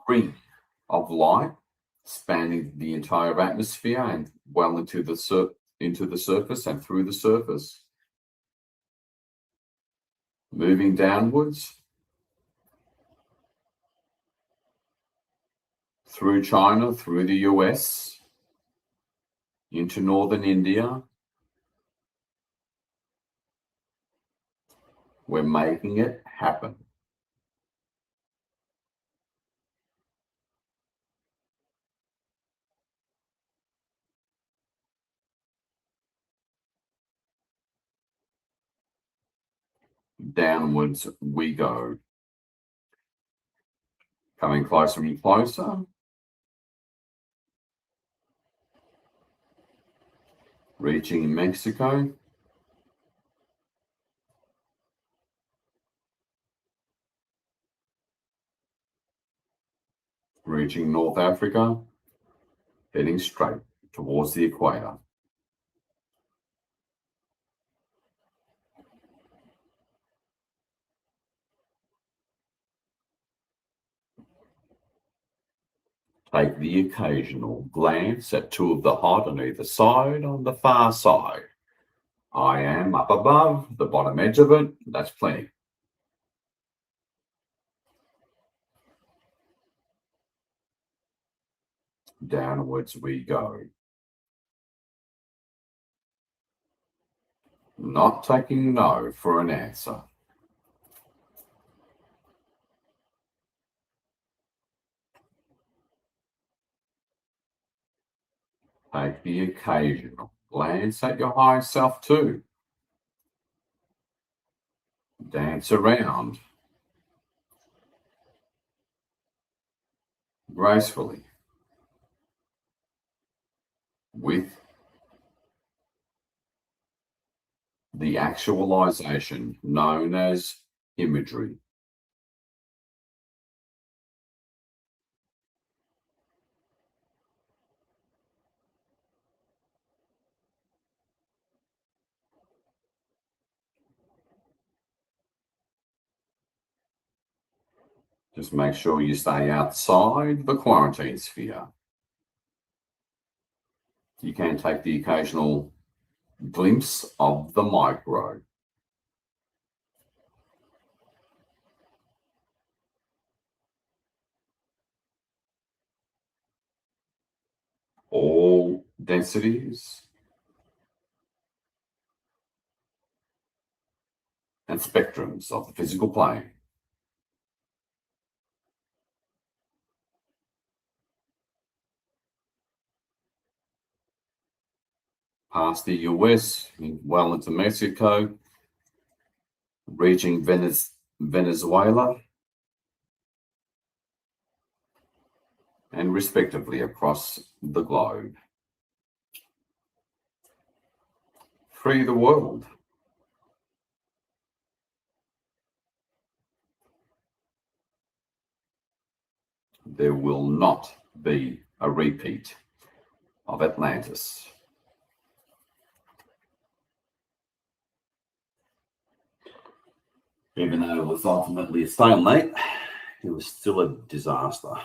ring of light spanning the entire atmosphere and well into the surface and through the surface, moving downwards through China, through the US, into northern India. We're making it happen. Downwards we go. Coming closer and closer. Reaching Mexico. Reaching North Africa. Heading straight towards the equator. Take the occasional glance at two of the hot on either side on the far side. I am up above, the bottom edge of it, that's plenty. Downwards we go. Not taking no for an answer. Take the occasional glance at your higher self too. Dance around. gracefully with the actualization known as imagery. Just make sure you stay outside the quarantine sphere. You can take the occasional glimpse of the micro. All densities and spectrums of the physical plane. Past the US, well into Mexico, reaching Venezuela, and respectively across the globe. Free the world. There will not be a repeat of Atlantis. Even though it was ultimately a stalemate, it was still a disaster.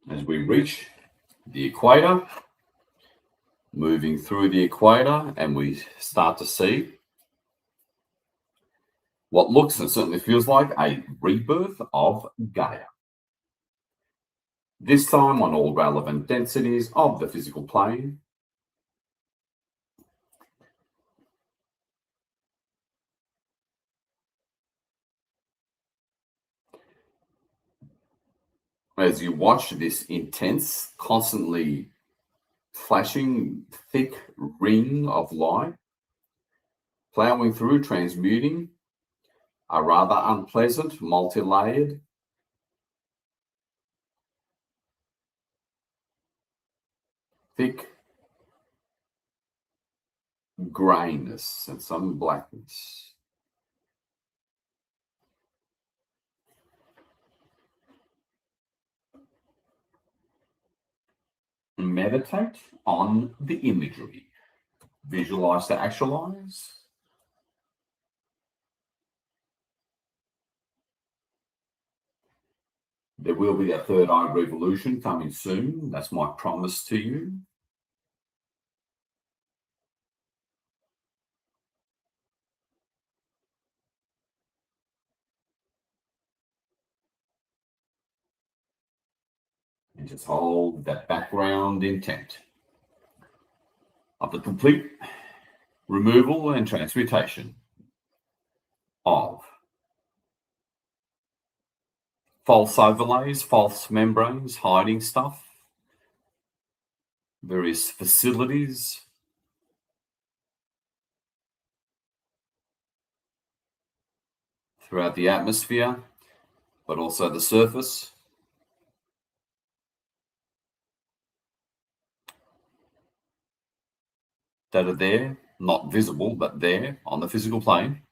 As we reach the equator, moving through the equator, and we start to see what looks and certainly feels like a rebirth of Gaia. This time on all relevant densities of the physical plane. As you watch this intense, constantly flashing, thick ring of light, plowing through, transmuting a rather unpleasant, multi-layered, thick grayness and some blackness. Meditate on the imagery. Visualize to actualize. There will be a third eye revolution coming soon. That's my promise to you. And just hold that background intent of the complete removal and transmutation of false overlays, false membranes, hiding stuff, various facilities, throughout the atmosphere, but also the surface. That are there, not visible, but there on the physical plane.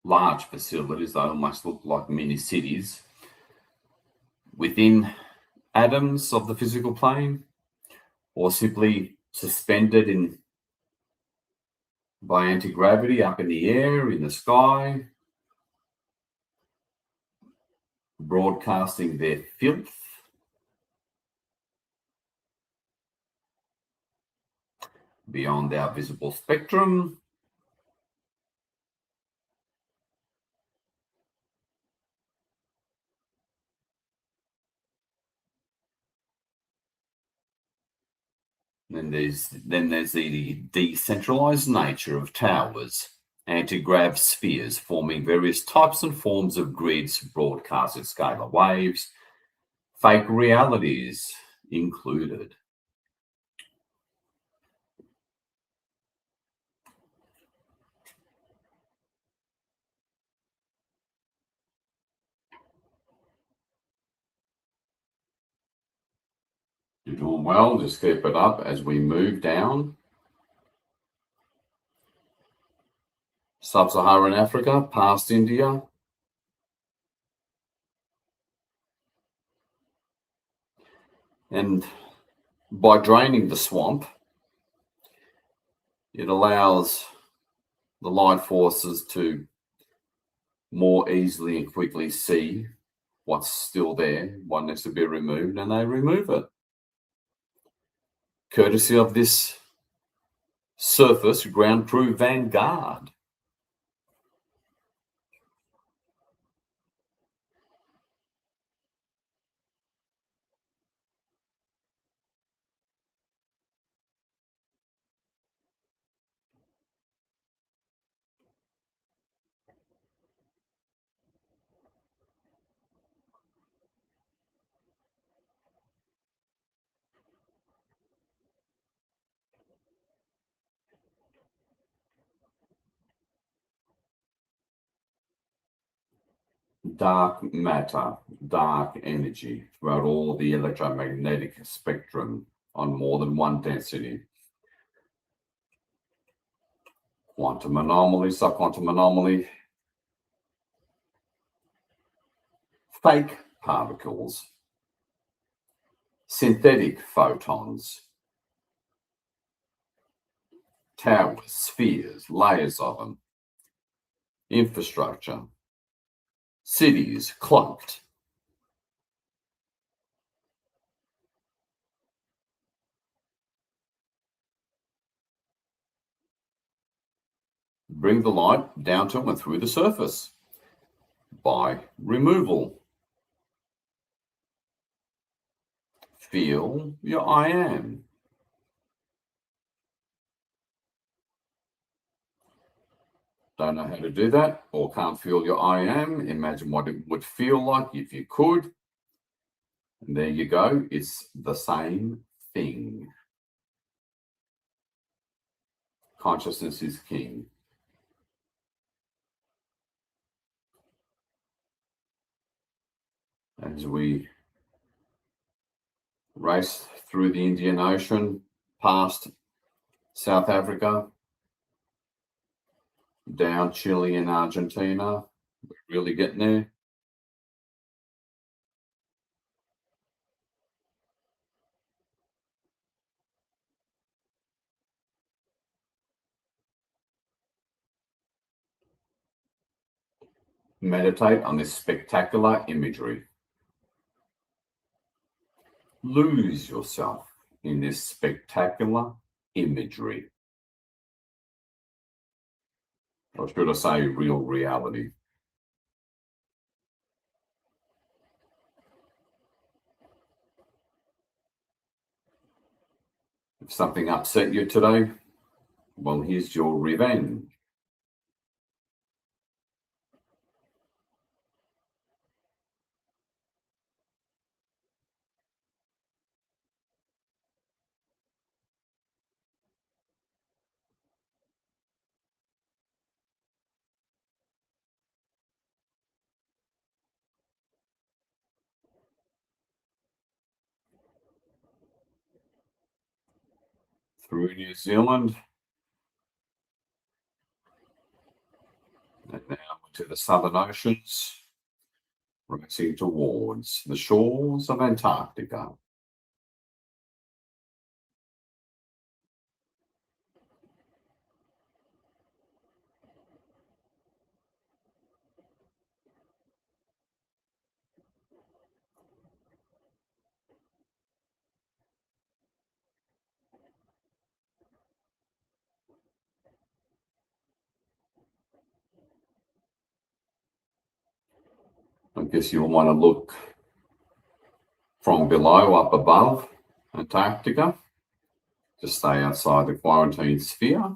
Large facilities that almost look like mini cities within atoms of the physical plane, or simply suspended in by anti-gravity up in the air, in the sky, broadcasting their filth beyond our visible spectrum. Then there's the decentralized nature of towers, anti-grav spheres forming various types and forms of grids broadcasting scalar waves, fake realities included. You're doing well, just keep it up as we move down. Sub-Saharan Africa, past India. And by draining the swamp, it allows the light forces to more easily and quickly see what's still there, what needs to be removed, and they remove it. Courtesy of this surface ground crew Vanguard. Dark matter, dark energy throughout all the electromagnetic spectrum on more than one density. Quantum anomaly, subquantum anomaly, fake particles, synthetic photons, towers, spheres, layers of them, infrastructure, cities cloaked. Bring the light down to and through the surface by removal. Feel your I am. Don't know how to do that or can't feel your I am? Imagine what it would feel like if you could. And there you go. It's the same thing. Consciousness is king. As we race through the Indian Ocean, past South Africa, down Chile and Argentina, we're really getting there. Meditate on this spectacular imagery. Lose yourself in this spectacular imagery. Or should I say real reality? If something upset you today, well, here's your revenge. Through New Zealand, and now to the southern oceans, racing towards the shores of Antarctica. I guess you'll want to look from below up above Antarctica, to stay outside the quarantine sphere.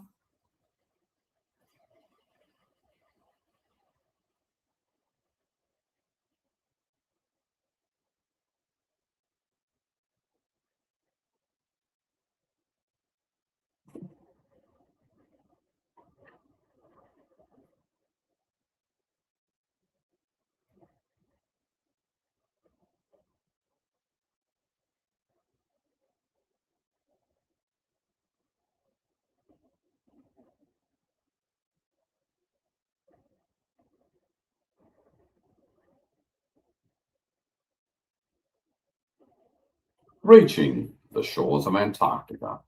Reaching the shores of Antarctica.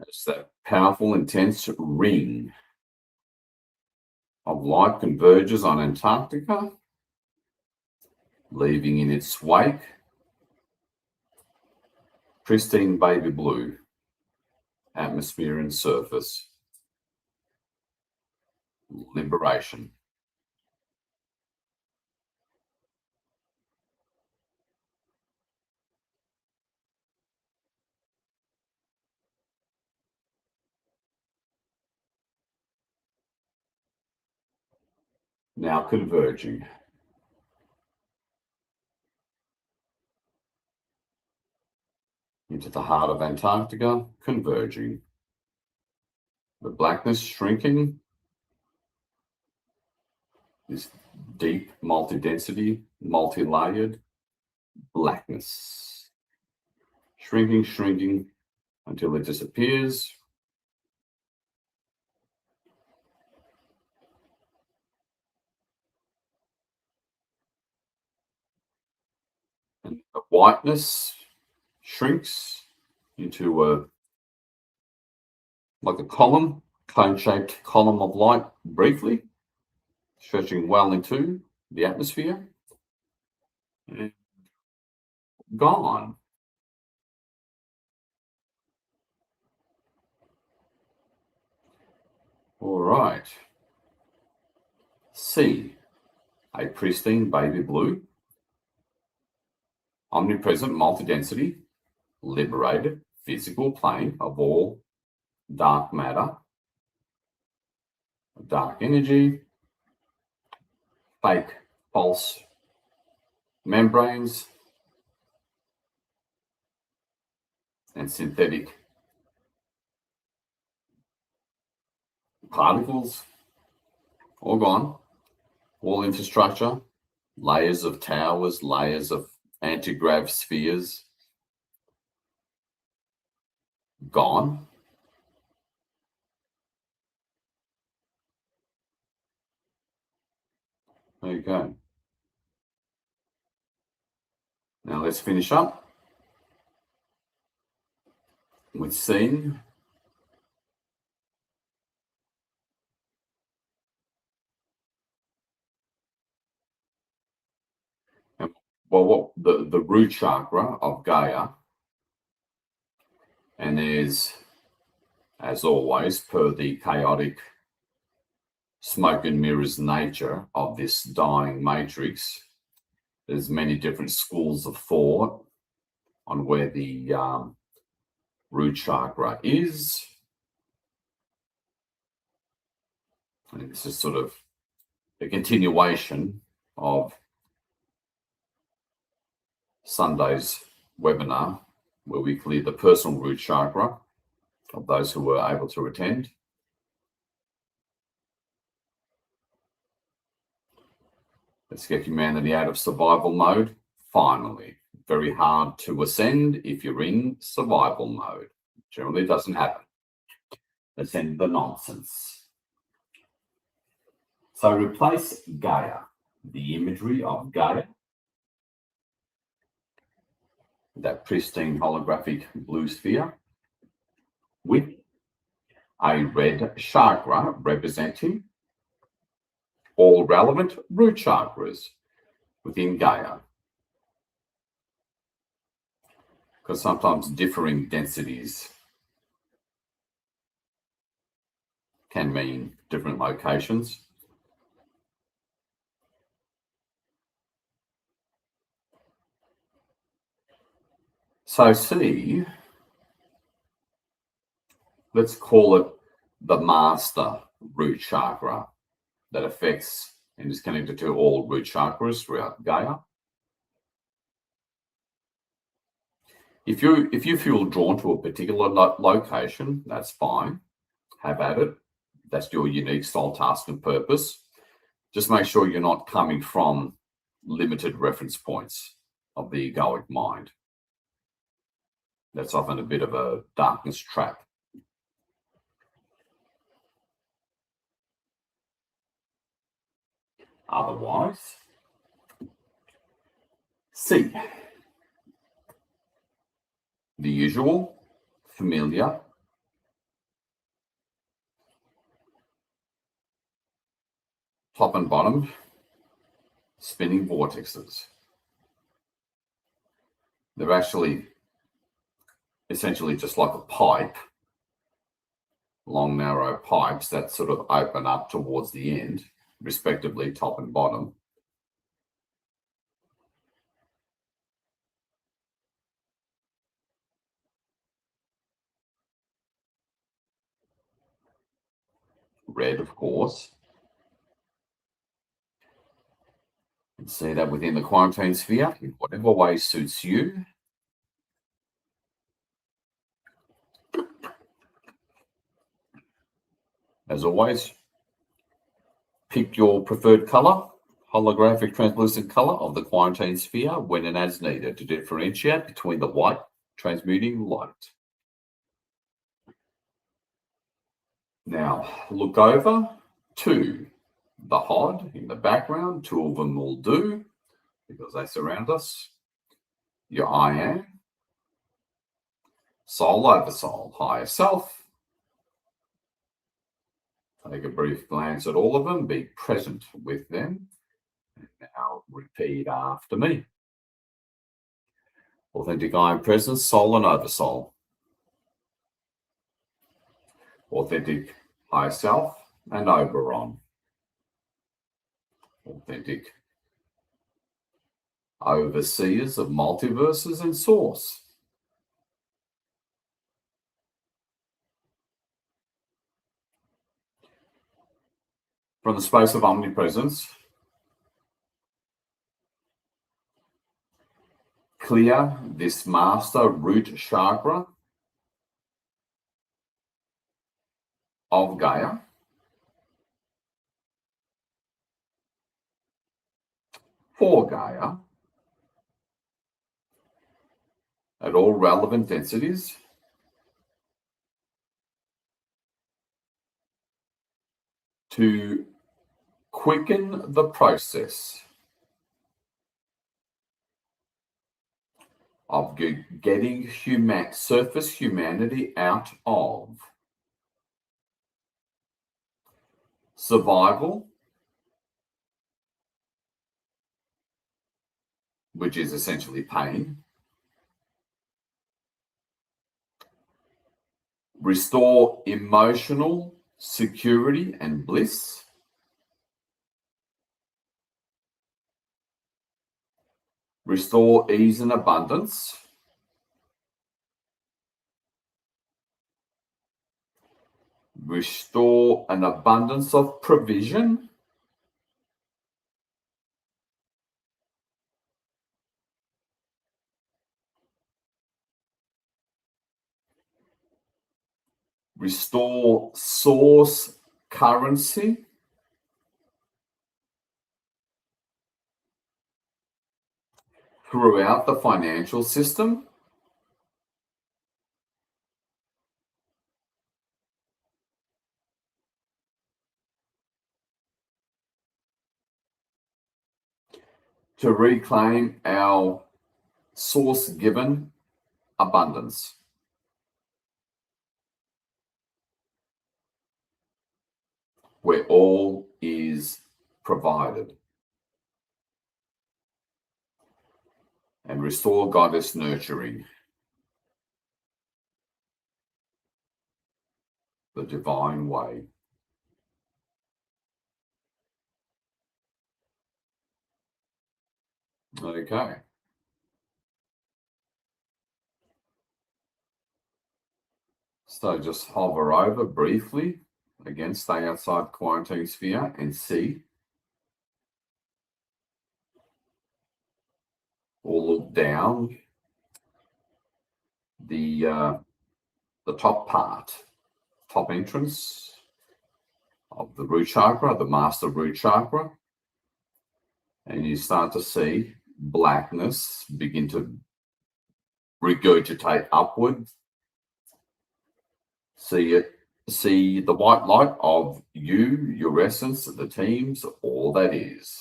It's that powerful, intense ring of light converges on Antarctica, leaving in its wake pristine baby blue atmosphere and surface. Liberation. Now converging. Into the heart of Antarctica, converging. The blackness shrinking. This deep, multi-density, multi-layered blackness. Shrinking, shrinking until it disappears. And the whiteness shrinks into like a column, cone-shaped column of light briefly, stretching well into the atmosphere. And gone. All right. C, a pristine baby blue, omnipresent multi-density, liberated physical plane of all dark matter, dark energy, fake pulse membranes, and synthetic particles, all gone. All infrastructure, layers of towers, layers of anti-grav spheres, gone. There you go. Now let's finish up with seeing what the root chakra of Gaia, and there's, as always, per the chaotic smoke and mirrors nature of this dying matrix, there's many different schools of thought on where the root chakra is. And this is sort of a continuation of Sunday's webinar, where we clear the personal root chakra of those who were able to attend. Let's get humanity out of survival mode. Finally, very hard to ascend if you're in survival mode. Generally doesn't happen. Let's end the nonsense. So replace Gaia, the imagery of Gaia, that pristine holographic blue sphere, with a red chakra representing all relevant root chakras within Gaia. because sometimes differing densities can mean different locations. So C, let's call it the master root chakra that affects and is connected to all root chakras throughout Gaia. If you feel drawn to a particular location, that's fine. Have at it. That's your unique style, task, and purpose. Just make sure you're not coming from limited reference points of the egoic mind. That's often a bit of a darkness trap. Otherwise, C, the usual, familiar, top and bottom, spinning vortexes. They're actually essentially just like a pipe, long, narrow pipes that sort of open up towards the end, respectively, top and bottom. Red, of course. You can see that within the quarantine sphere, in whatever way suits you. As always, pick your preferred color, holographic translucent color of the quarantine sphere when and as needed to differentiate between the white transmuting light. Now, look over to the HOD in the background. Two of them will do because they surround us. Your I am, soul over soul, higher self. Take a brief glance at all of them, be present with them. And now repeat after me. Authentic I am presence, soul and oversoul. Authentic higher self and Oberon. Authentic overseers of multiverses and source. From the space of omnipresence, clear this master root chakra of Gaia for Gaia at all relevant densities to quicken the process of getting surface humanity out of survival, which is essentially pain, restore emotional security and bliss, restore ease and abundance, restore an abundance of provision, restore source currency, throughout the financial system, to reclaim our source-given abundance. Where all is provided. And restore goddess nurturing the divine way. Okay. So just hover over briefly. Again, stay outside the quarantine sphere and see. Or look down the top part, top entrance of the root chakra, the master root chakra. And you start to see blackness begin to regurgitate upward. See the white light of you, your essence, the teams, all that is,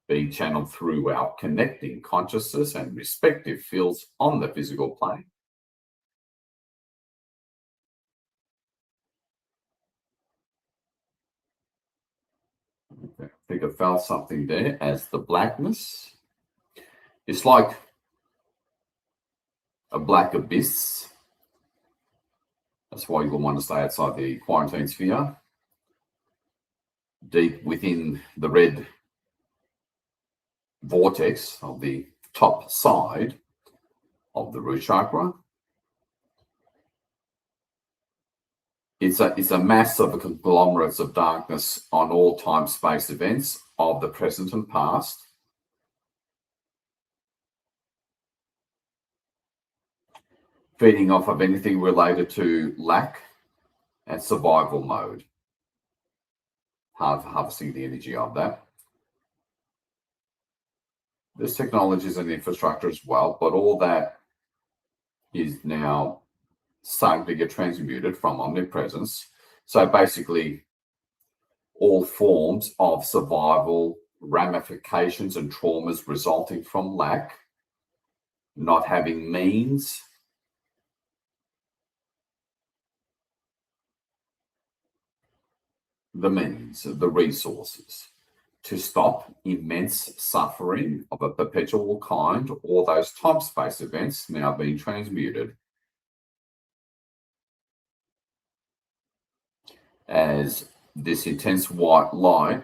being channeled through our connecting consciousness and respective fields on the physical plane. Okay. I think I felt something there as the blackness. It's like a black abyss. That's why you'll want to stay outside the quarantine sphere. Deep within the red vortex of the top side of the root chakra. It's a mass of conglomerates of darkness on all time-space events of the present and past. Feeding off of anything related to lack and survival mode. Harvesting the energy of that. There's technologies and infrastructure as well, but all that is now starting to get transmuted from omnipresence. So basically, all forms of survival, ramifications and traumas resulting from lack, not having means, the resources to stop immense suffering of a perpetual kind, all those time-space events now being transmuted as this intense white light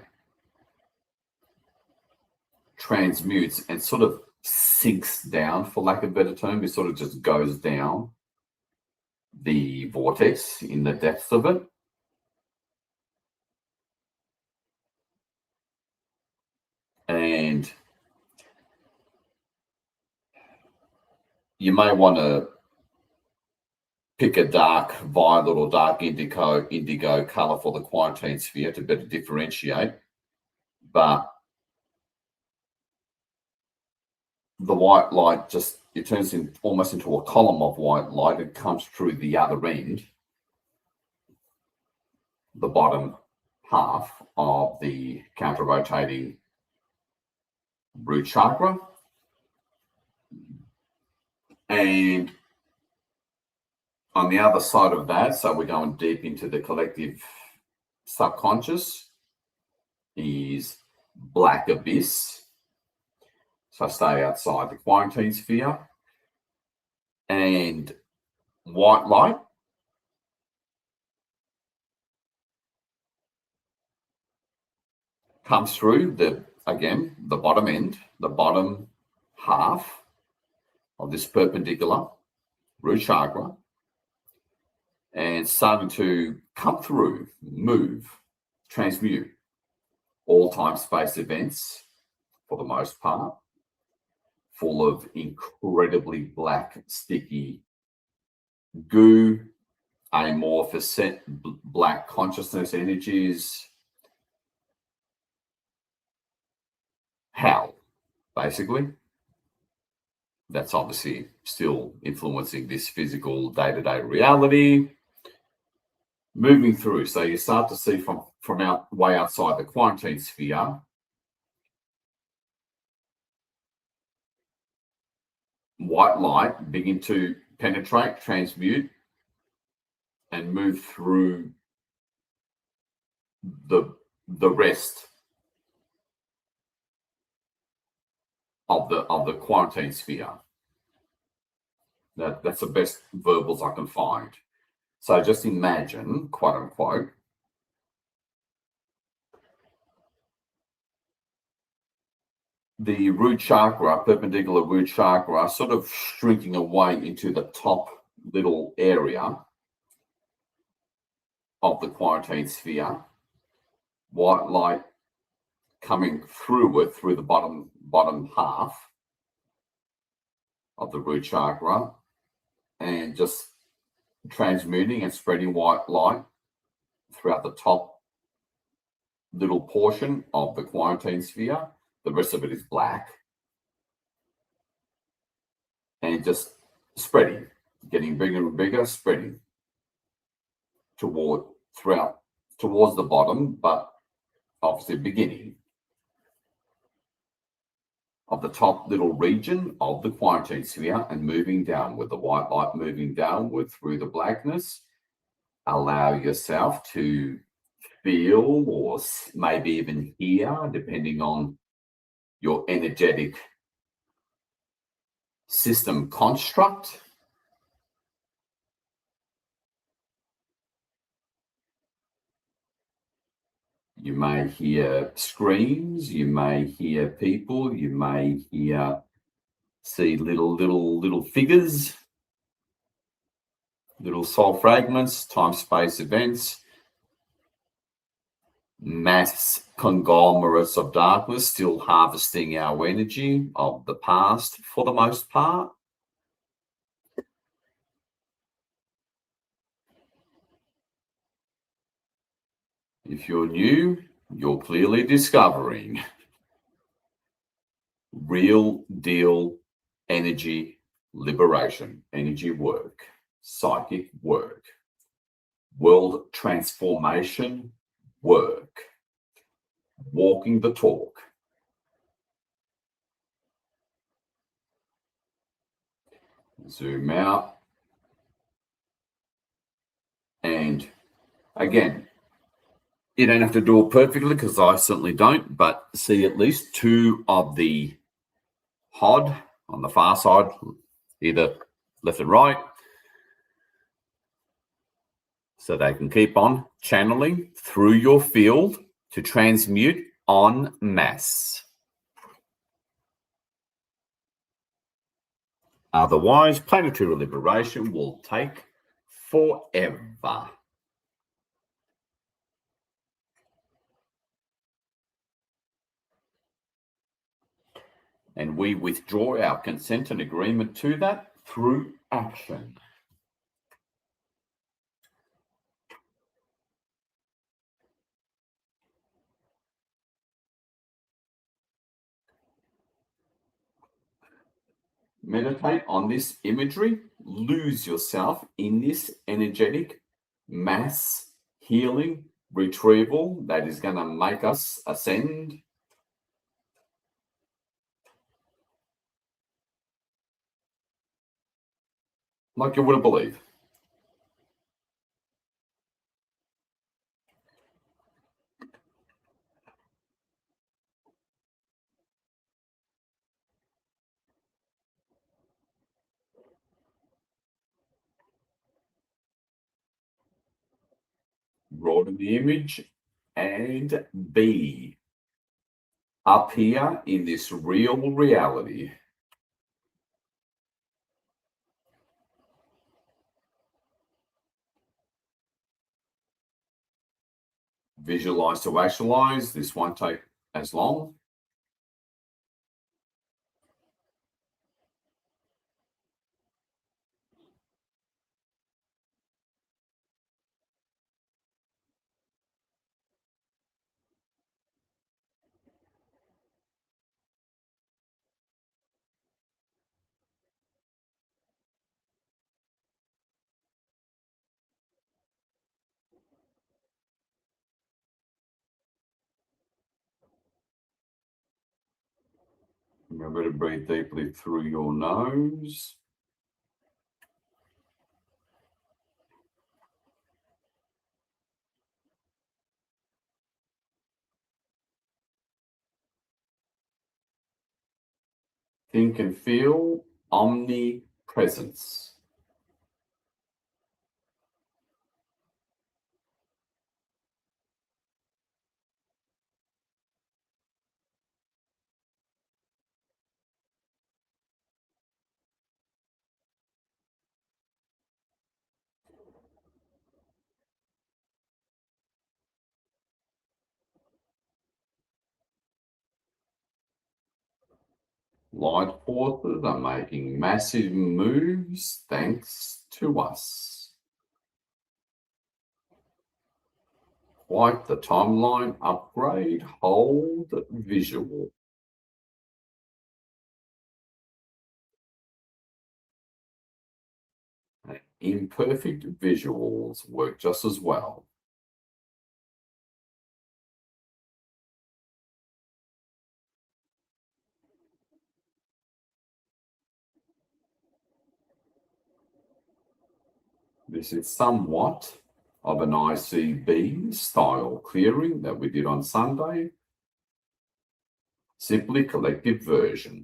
transmutes and sort of sinks down, for lack of a better term. It sort of just goes down the vortex in the depths of it. And you may want to pick a dark violet or dark indigo color for the quarantine sphere to better differentiate. But the white light it turns almost into a column of white light and comes through the other end, the bottom half of the counter-rotating root chakra. And on the other side of that, so we're going deep into the collective subconscious, is black abyss. So stay outside the quarantine sphere. And white light comes through the bottom end, the bottom half of this perpendicular root chakra, and starting to come through, move, transmute all time-space events, for the most part, full of incredibly black, sticky goo, amorphous black consciousness energies, hell, basically. That's obviously still influencing this physical day-to-day reality. Moving through, so you start to see from way outside the quarantine sphere, white light begin to penetrate, transmute, and move through the rest of the quarantine sphere. That's the best verbals I can find. So just imagine, quote unquote, the root chakra, perpendicular root chakra, sort of shrinking away into the top little area of the quarantine sphere, white light coming through it, through the bottom half of the root chakra, and just transmuting and spreading white light throughout the top little portion of the quarantine sphere. The rest of it is black. And just spreading, getting bigger and bigger, spreading towards the bottom, but obviously beginning of the top little region of the quarantine sphere and moving downward, the white light moving downward through the blackness. Allow yourself to feel or maybe even hear, depending on your energetic system construct. You may hear screams, you may hear people, you may see little figures, little soul fragments, time-space events, mass conglomerates of darkness still harvesting our energy of the past for the most part. If you're new, you're clearly discovering real deal energy liberation, energy work, psychic work, world transformation work, walking the talk. Zoom out. And again, you don't have to do it perfectly, because I certainly don't, but see at least two of the HOD on the far side, either left and right, so they can keep on channeling through your field to transmute en masse. Otherwise, planetary liberation will take forever. And we withdraw our consent and agreement to that through action. Meditate on this imagery, lose yourself in this energetic mass healing retrieval that is going to make us ascend. Like you wouldn't believe. Broaden the image and be up here in this real reality. Visualize to actualize. This won't take as long. Remember to breathe deeply through your nose. Think and feel omnipresence. Light forces are making massive moves thanks to us. Quite the timeline upgrade. Hold visual. Imperfect visuals work just as well. This is somewhat of an ICB style clearing that we did on Sunday. Simply collective version.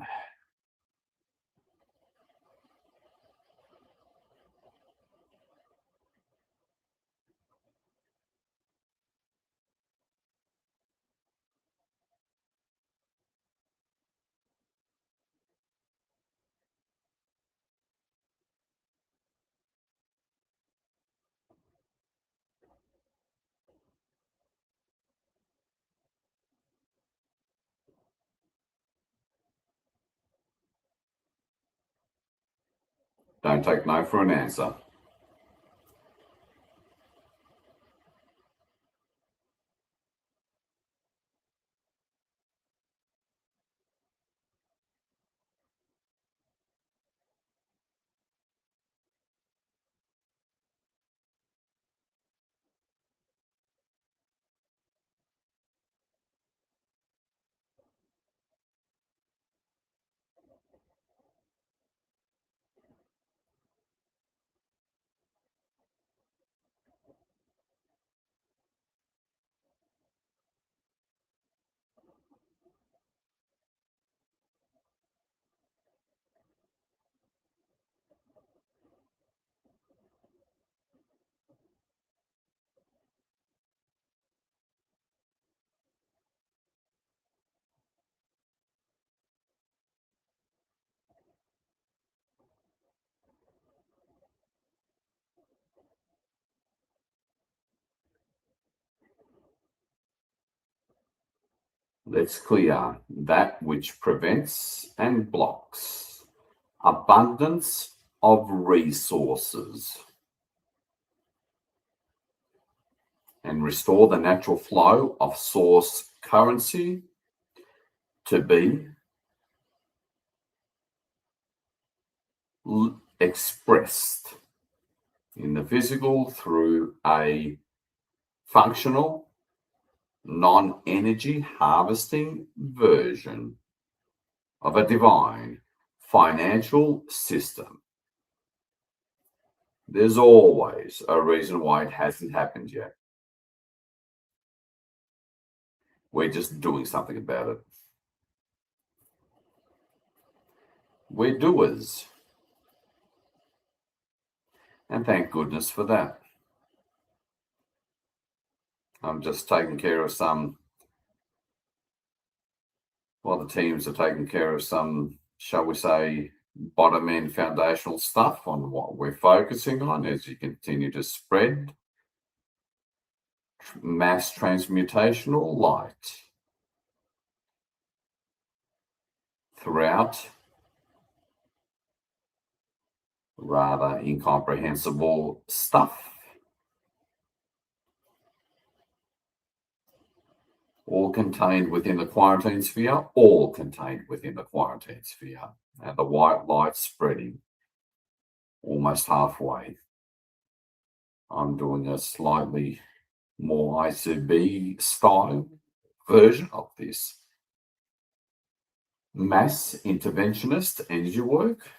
Don't take no for an answer. Let's clear that which prevents and blocks. Abundance of resources. And restore the natural flow of source currency to be expressed in the physical through a functional, non-energy harvesting version of a divine financial system. There's always a reason why it hasn't happened yet. We're just doing something about it. We're doers. And thank goodness for that. I'm just taking care of some, well, the teams are taking care of some, shall we say, bottom end foundational stuff on what we're focusing on as you continue to spread mass transmutational light throughout rather incomprehensible stuff, all contained within the quarantine sphere, all contained within the quarantine sphere, and the white light spreading almost halfway. I'm doing a slightly more ICB style version of this mass interventionist energy work.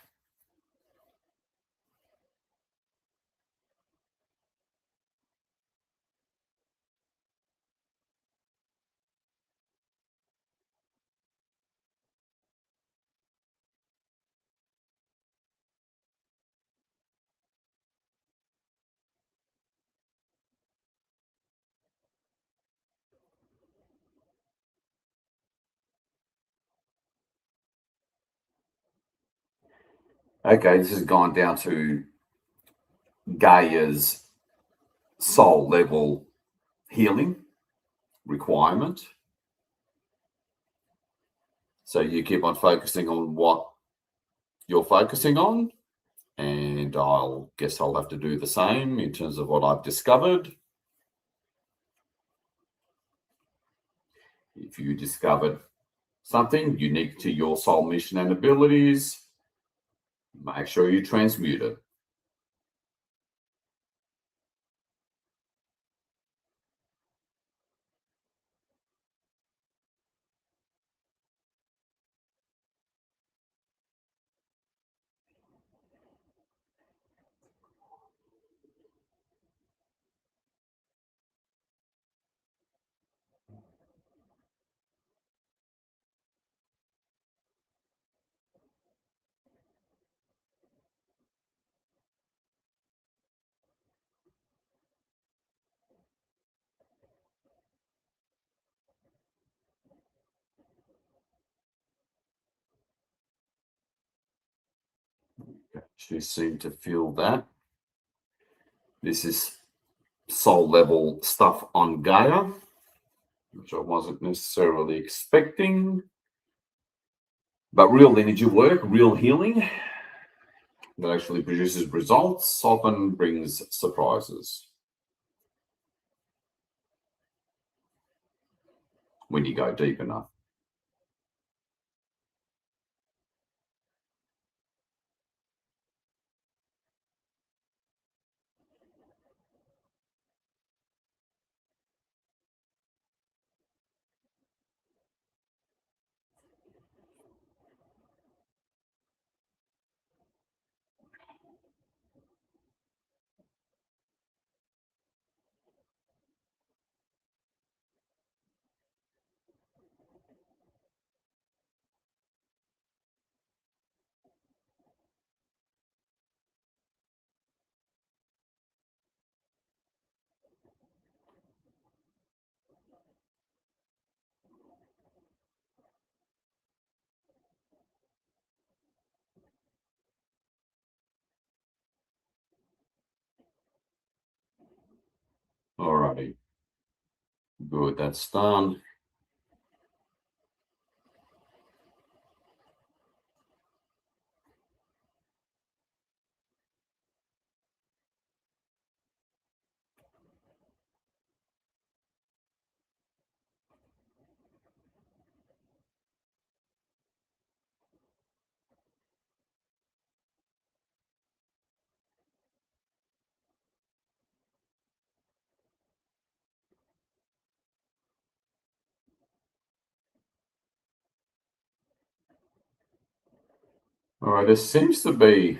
Okay, this has gone down to Gaia's soul level healing requirement. So you keep on focusing on what you're focusing on, and I'll have to do the same in terms of what I've discovered. If you discovered something unique to your soul mission and abilities, make sure you transmute it. You seem to feel that. This is soul level stuff on Gaia, which I wasn't necessarily expecting. But real energy work, real healing that actually produces results often brings surprises when you go deep enough. Alrighty, good, that's done. All right, there seems to be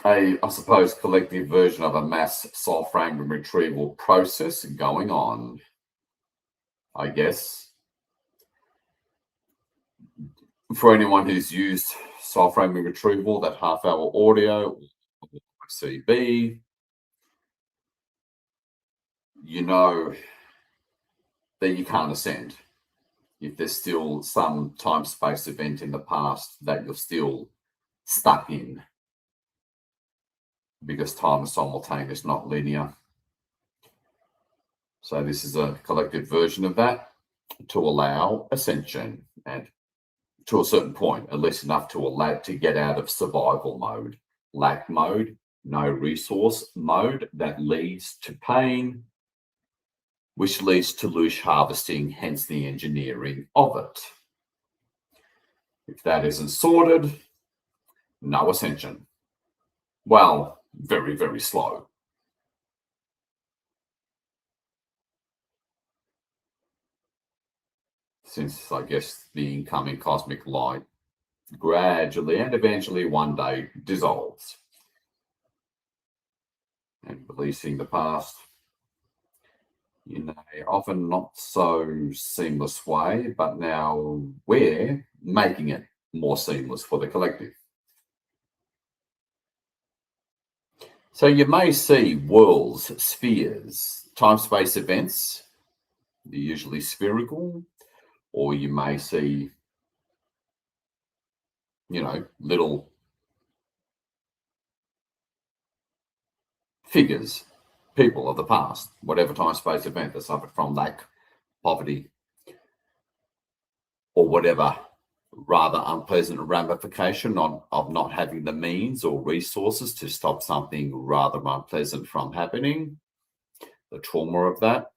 I suppose, collective version of a mass soul fragment retrieval process going on, I guess. For anyone who's used soul fragment retrieval, that half-hour audio, CB, you know that you can't ascend if there's still some time-space event in the past that you're still stuck in, because time is simultaneous, not linear. So this is a collective version of that to allow ascension, and to a certain point, at least enough to allow to get out of survival mode, lack mode, no resource mode that leads to pain, which leads to loose harvesting, hence the engineering of it. If that isn't sorted, no ascension. Well, very, very slow. Since, I guess, the incoming cosmic light gradually and eventually one day dissolves, and releasing the past in a often not so seamless way, but now we're making it more seamless for the collective. So you may see worlds, spheres, time-space events, they're usually spherical, or you may see, little figures, people of the past, whatever time-space event that suffered from lack, poverty, or whatever rather unpleasant ramification of not having the means or resources to stop something rather unpleasant from happening, the trauma of that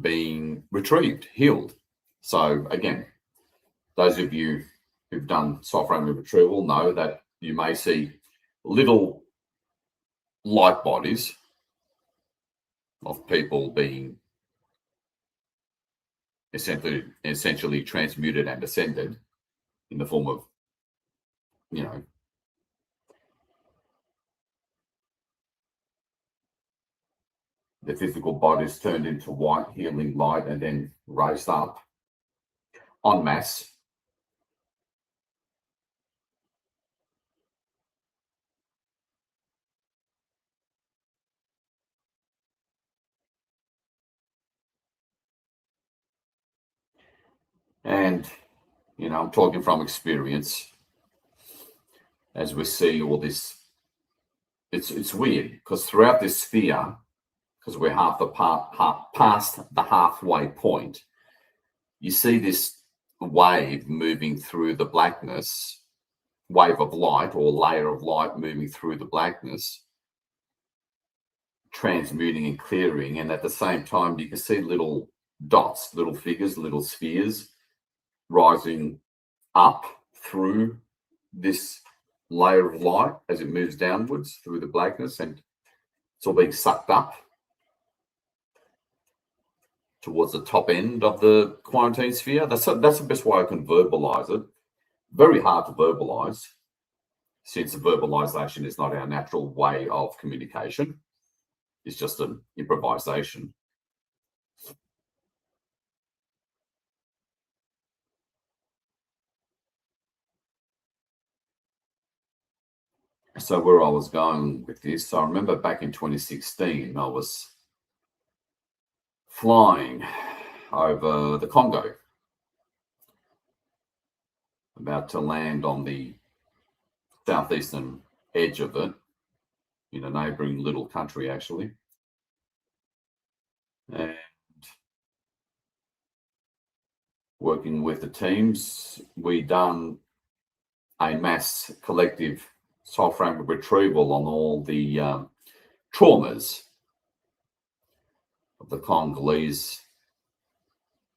being retrieved, healed. So again, those of you who've done soft frame retrieval know that you may see little light bodies of people being essentially transmuted and ascended in the form of, the physical bodies turned into white healing light and then raised up en masse. And, I'm talking from experience as we see all this. It's weird because throughout this sphere, because we're past the halfway point, you see this wave moving through the blackness, wave of light or layer of light moving through the blackness, transmuting and clearing. And at the same time, you can see little dots, little figures, little spheres rising up through this layer of light as it moves downwards through the blackness, and it's all being sucked up towards the top end of the quarantine sphere. That's the best way I can verbalize it. Very hard to verbalize, since verbalization is not our natural way of communication. It's just an improvisation. So where I was going with this, I remember back in 2016, I was flying over the Congo, about to land on the southeastern edge of it, in a neighboring little country, actually. And working with the teams, we done a mass collective soul frame retrieval on all the traumas of the Congolese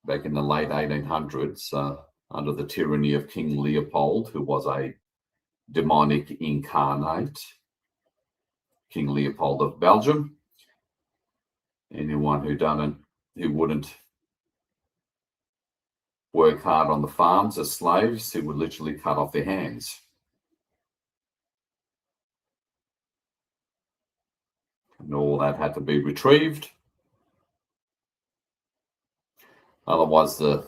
back in the late 1800s under the tyranny of King Leopold, who was a demonic incarnate, King Leopold of Belgium. Anyone who wouldn't work hard on the farms as slaves, he would literally cut off their hands. And all that had to be retrieved. Otherwise, the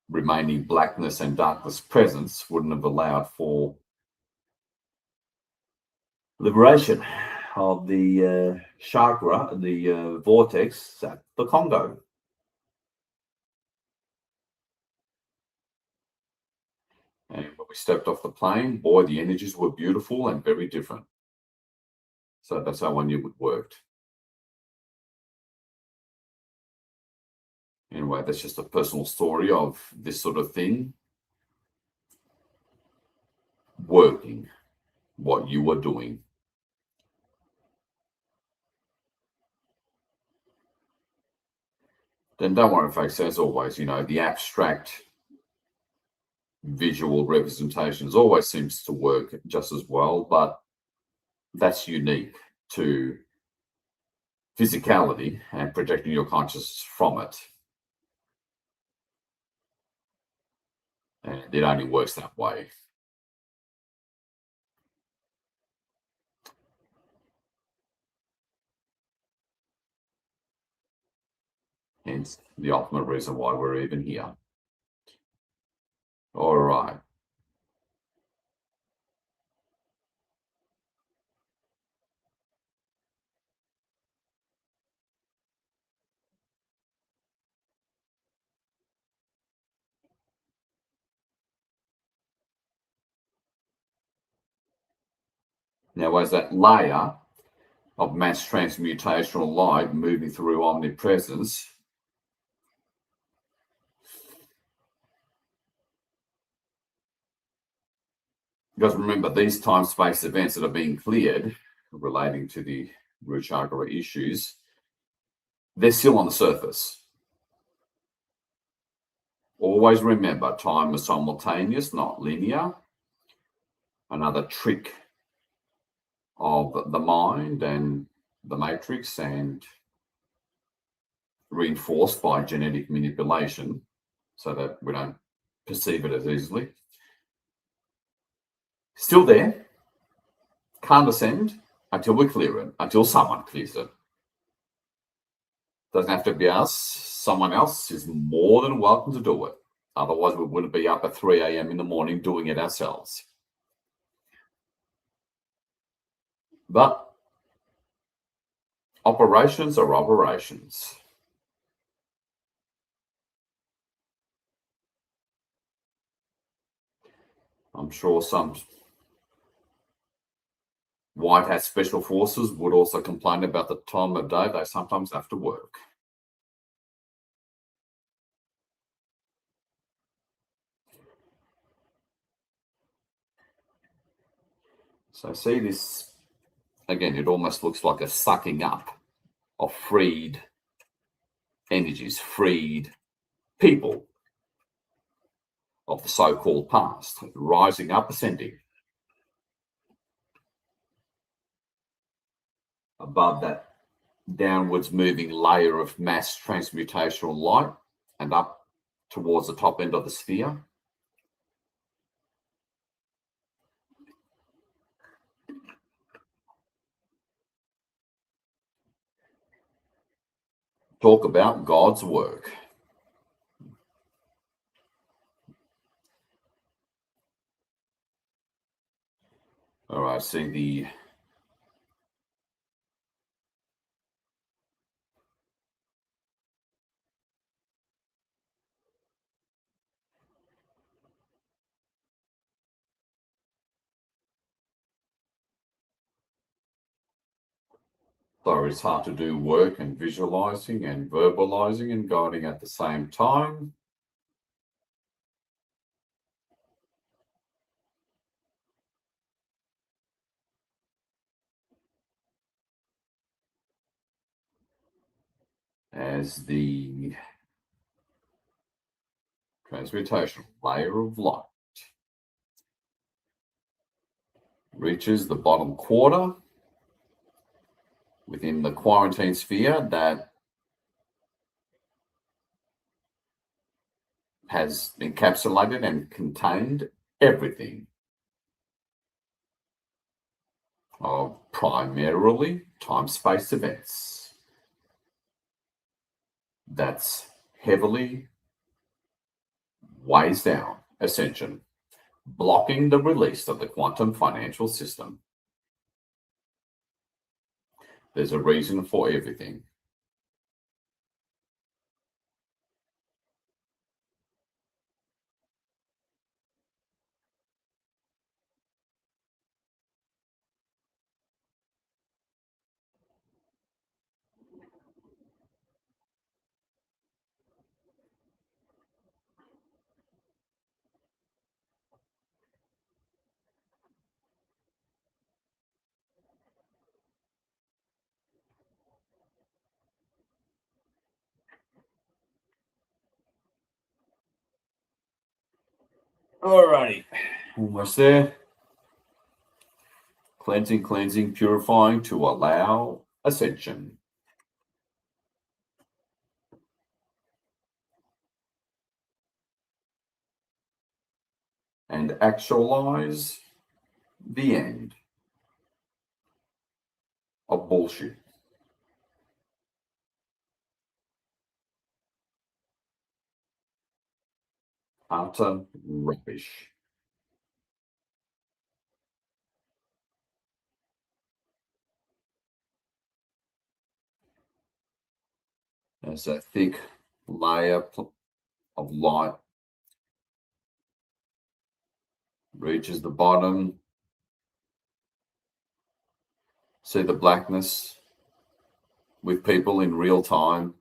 remaining blackness and darkness presence wouldn't have allowed for liberation of the chakra, the vortex at the Congo. And when we stepped off the plane, boy, the energies were beautiful and very different. So that's how I knew it worked. Anyway, that's just a personal story of this sort of thing working, what you were doing. Then don't worry, folks, as always, the abstract visual representations always seems to work just as well, but that's unique to physicality and projecting your consciousness from it. And it only works that way. Hence the ultimate reason why we're even here. All right. Now, as that layer of mass transmutational light moving through omnipresence Because remember, these time-space events that are being cleared relating to the root chakra issues, they're still on the surface. Always remember, time is simultaneous, not linear. Another trick of the mind and the matrix, and reinforced by genetic manipulation so that we don't perceive it as easily. Still there, can't ascend until we clear it, until someone clears it. Doesn't have to be us. Someone else is more than welcome to do it. Otherwise, we wouldn't be up at 3 a.m. in the morning doing it ourselves. But operations are operations. I'm sure some white hat special forces would also complain about the time of day they sometimes have to work. So see this, again, it almost looks like a sucking up of freed energies, freed people of the so-called past, rising up, ascending above that downwards moving layer of mass transmutational light and up towards the top end of the sphere. Talk about God's work. All right, see the so it's hard to do work and visualizing and verbalizing and guiding at the same time. As the transmutational layer of light reaches the bottom quarter within the quarantine sphere that has encapsulated and contained everything of primarily time-space events. That's heavily weighs down ascension, blocking the release of the quantum financial system. There's a reason for everything. Alrighty, almost there. Cleansing, cleansing, purifying to allow ascension. And actualize the end of bullshit. Utter rubbish. As a thick layer of light reaches the bottom, see the blackness with people in real time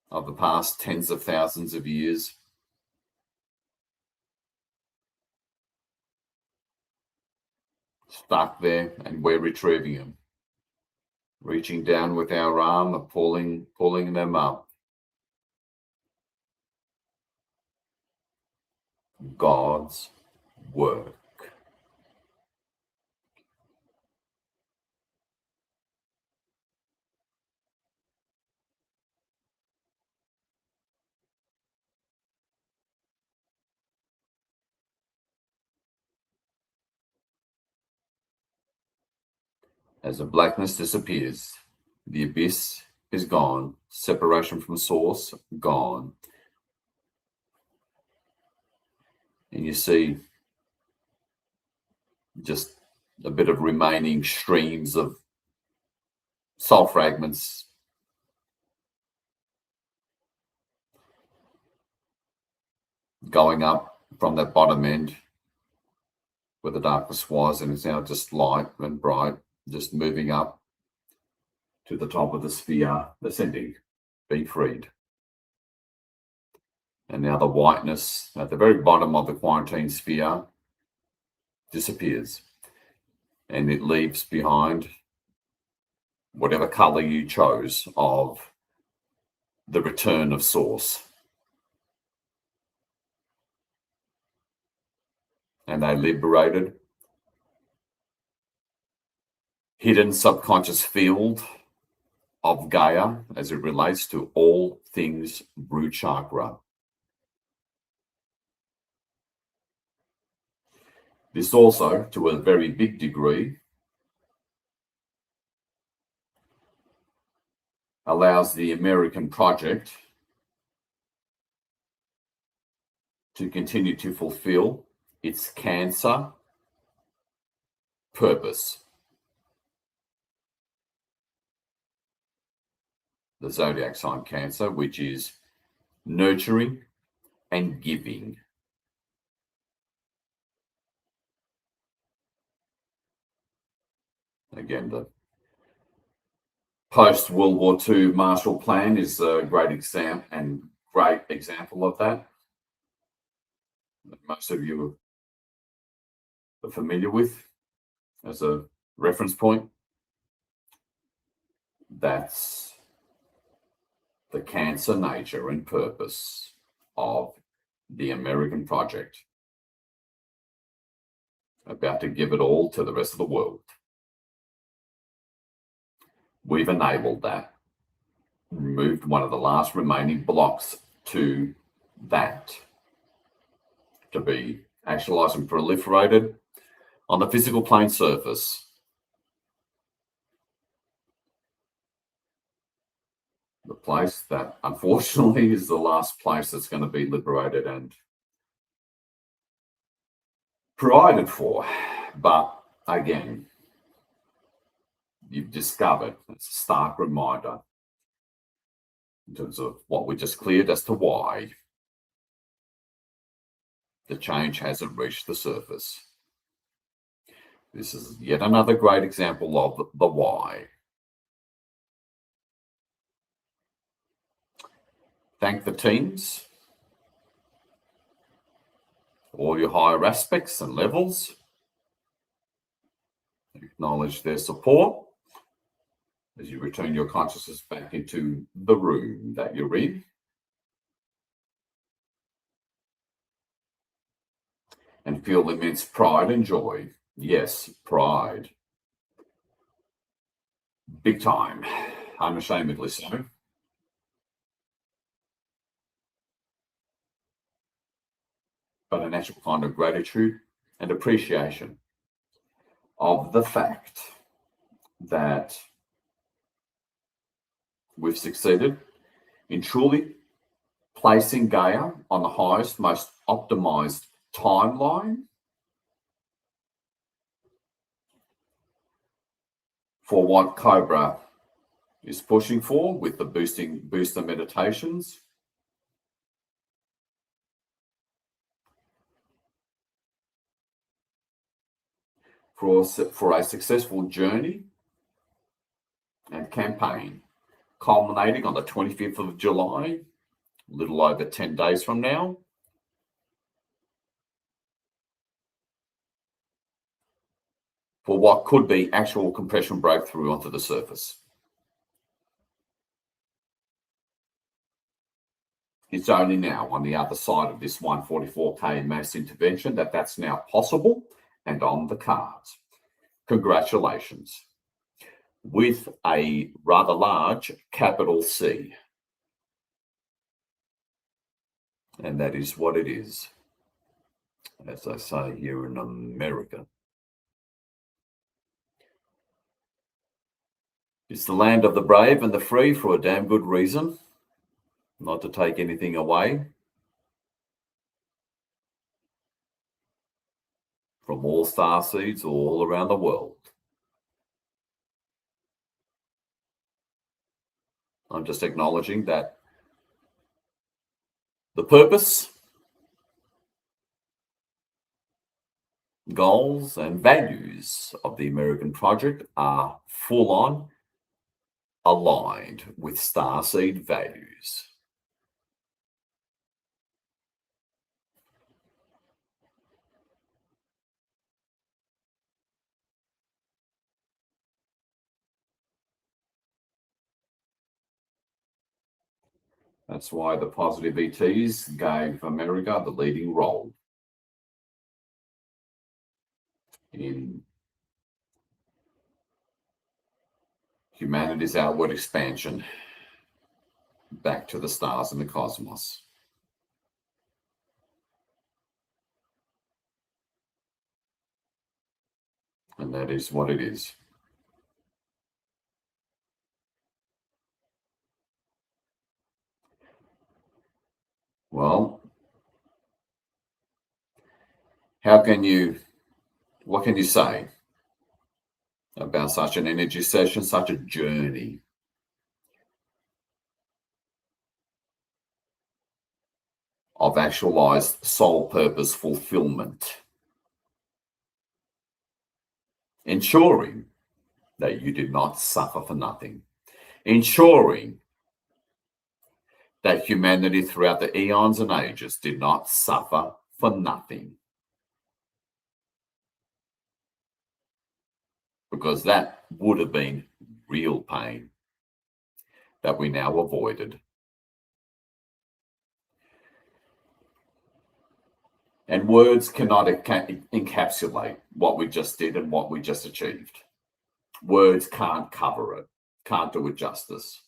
of the past tens of thousands of years. stuck there, and we're retrieving them. Reaching down with our arm and pulling them up. God's work. As the blackness disappears, the abyss is gone. Separation from source, gone. And you see just a bit of remaining streams of soul fragments going up from that bottom end where the darkness was, and it's now just light and bright, just moving up to the top of the sphere, ascending, being freed. And now the whiteness at the very bottom of the quarantine sphere disappears, and it leaves behind whatever color you chose of the return of source. And they liberated hidden subconscious field of Gaia as it relates to all things root chakra. This also, to a very big degree, allows the American project to continue to fulfill its Cancer purpose. The zodiac sign Cancer, which is nurturing and giving. Again, the post-World War II Marshall Plan is a great example of that. Most of you are familiar with as a reference point. That's the Cancer nature and purpose of the American project. About to give it all to the rest of the world. We've enabled that, removed one of the last remaining blocks to that, to be actualized and proliferated on the physical plane surface. The place that, unfortunately, is the last place that's going to be liberated and provided for. But again, you've discovered, it's a stark reminder in terms of what we just cleared as to why the change hasn't reached the surface. This is yet another great example of the why. Thank the teams, all your higher aspects and levels. Acknowledge their support as you return your consciousness back into the room that you're in. And feel immense pride and joy. Yes, pride. Big time. Unashamedly so. But a natural kind of gratitude and appreciation of the fact that we've succeeded in truly placing Gaia on the highest, most optimized timeline for what Cobra is pushing for with the booster meditations. For a successful journey and campaign culminating on the 25th of July, a little over 10 days from now. for what could be actual compression breakthrough onto the surface. It's only now on the other side of this 144K mass intervention that's now possible and on the cards. Congratulations. With a rather large capital C. And that is what it is, as they say here in America. It's the land of the brave and the free for a damn good reason. Not to take anything away from all starseeds all around the world. I'm just acknowledging that the purpose, goals, and values of the American project are full on aligned with starseed values. That's why the positive ETs gave America the leading role in humanity's outward expansion back to the stars and the cosmos. And that is what it is. Well, what can you say about such an energy session, such a journey? Of actualized soul purpose fulfillment, ensuring that you did not suffer for nothing, ensuring that humanity throughout the eons and ages did not suffer for nothing, because that would have been real pain that we now avoided. And words cannot encapsulate what we just did and what we just achieved. Words can't cover it, can't do it justice.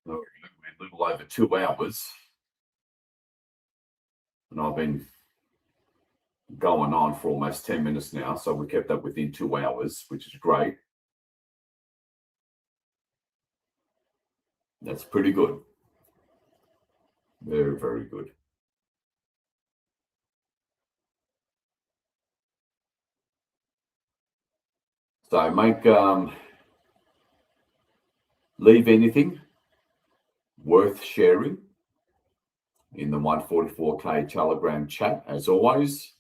We're a little over 2 hours, and I've been going on for almost 10 minutes now, so we kept that within 2 hours, which is great. That's pretty good. Very, very good. So leave anything worth sharing in the 144K Telegram chat, as always.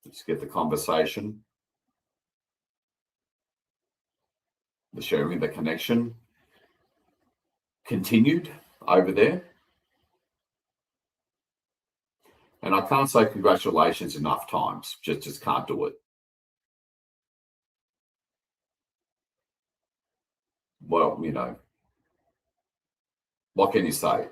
Let's get the conversation, the sharing, the connection continued over there. And I can't say congratulations enough times, just can't do it. Well, what can you say?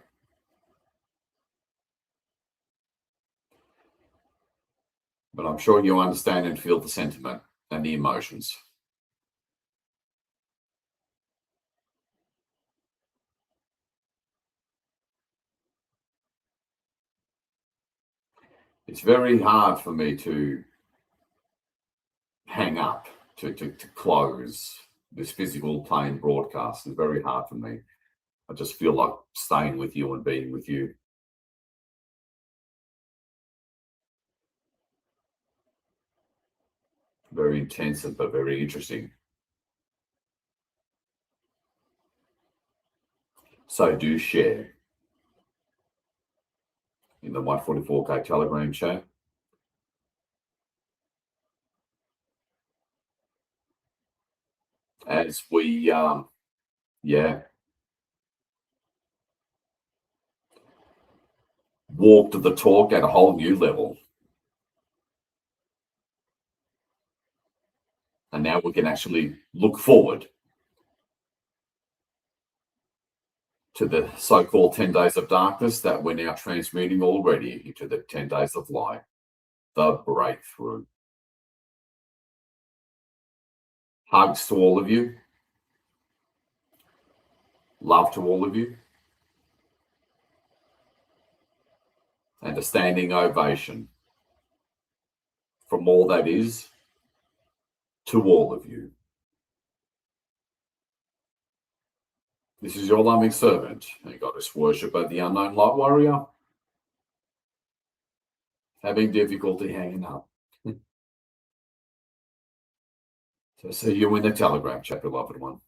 But I'm sure you understand and feel the sentiment and the emotions. It's very hard for me to hang up, to close this physical plane broadcast. It's very hard for me. I just feel like staying with you and being with you. Very intensive, but very interesting. So do share in the 144K Telegram chat. As we, walked the talk at a whole new level. And now we can actually look forward to the so-called 10 days of darkness that we're now transmuting already into the 10 days of light, the breakthrough. Hugs to all of you. Love to all of you. And a standing ovation from all that is to all of you. This is your loving servant and goddess worshipper, the unknown light warrior, having difficulty hanging up. So see you in the Telegram chat, beloved one.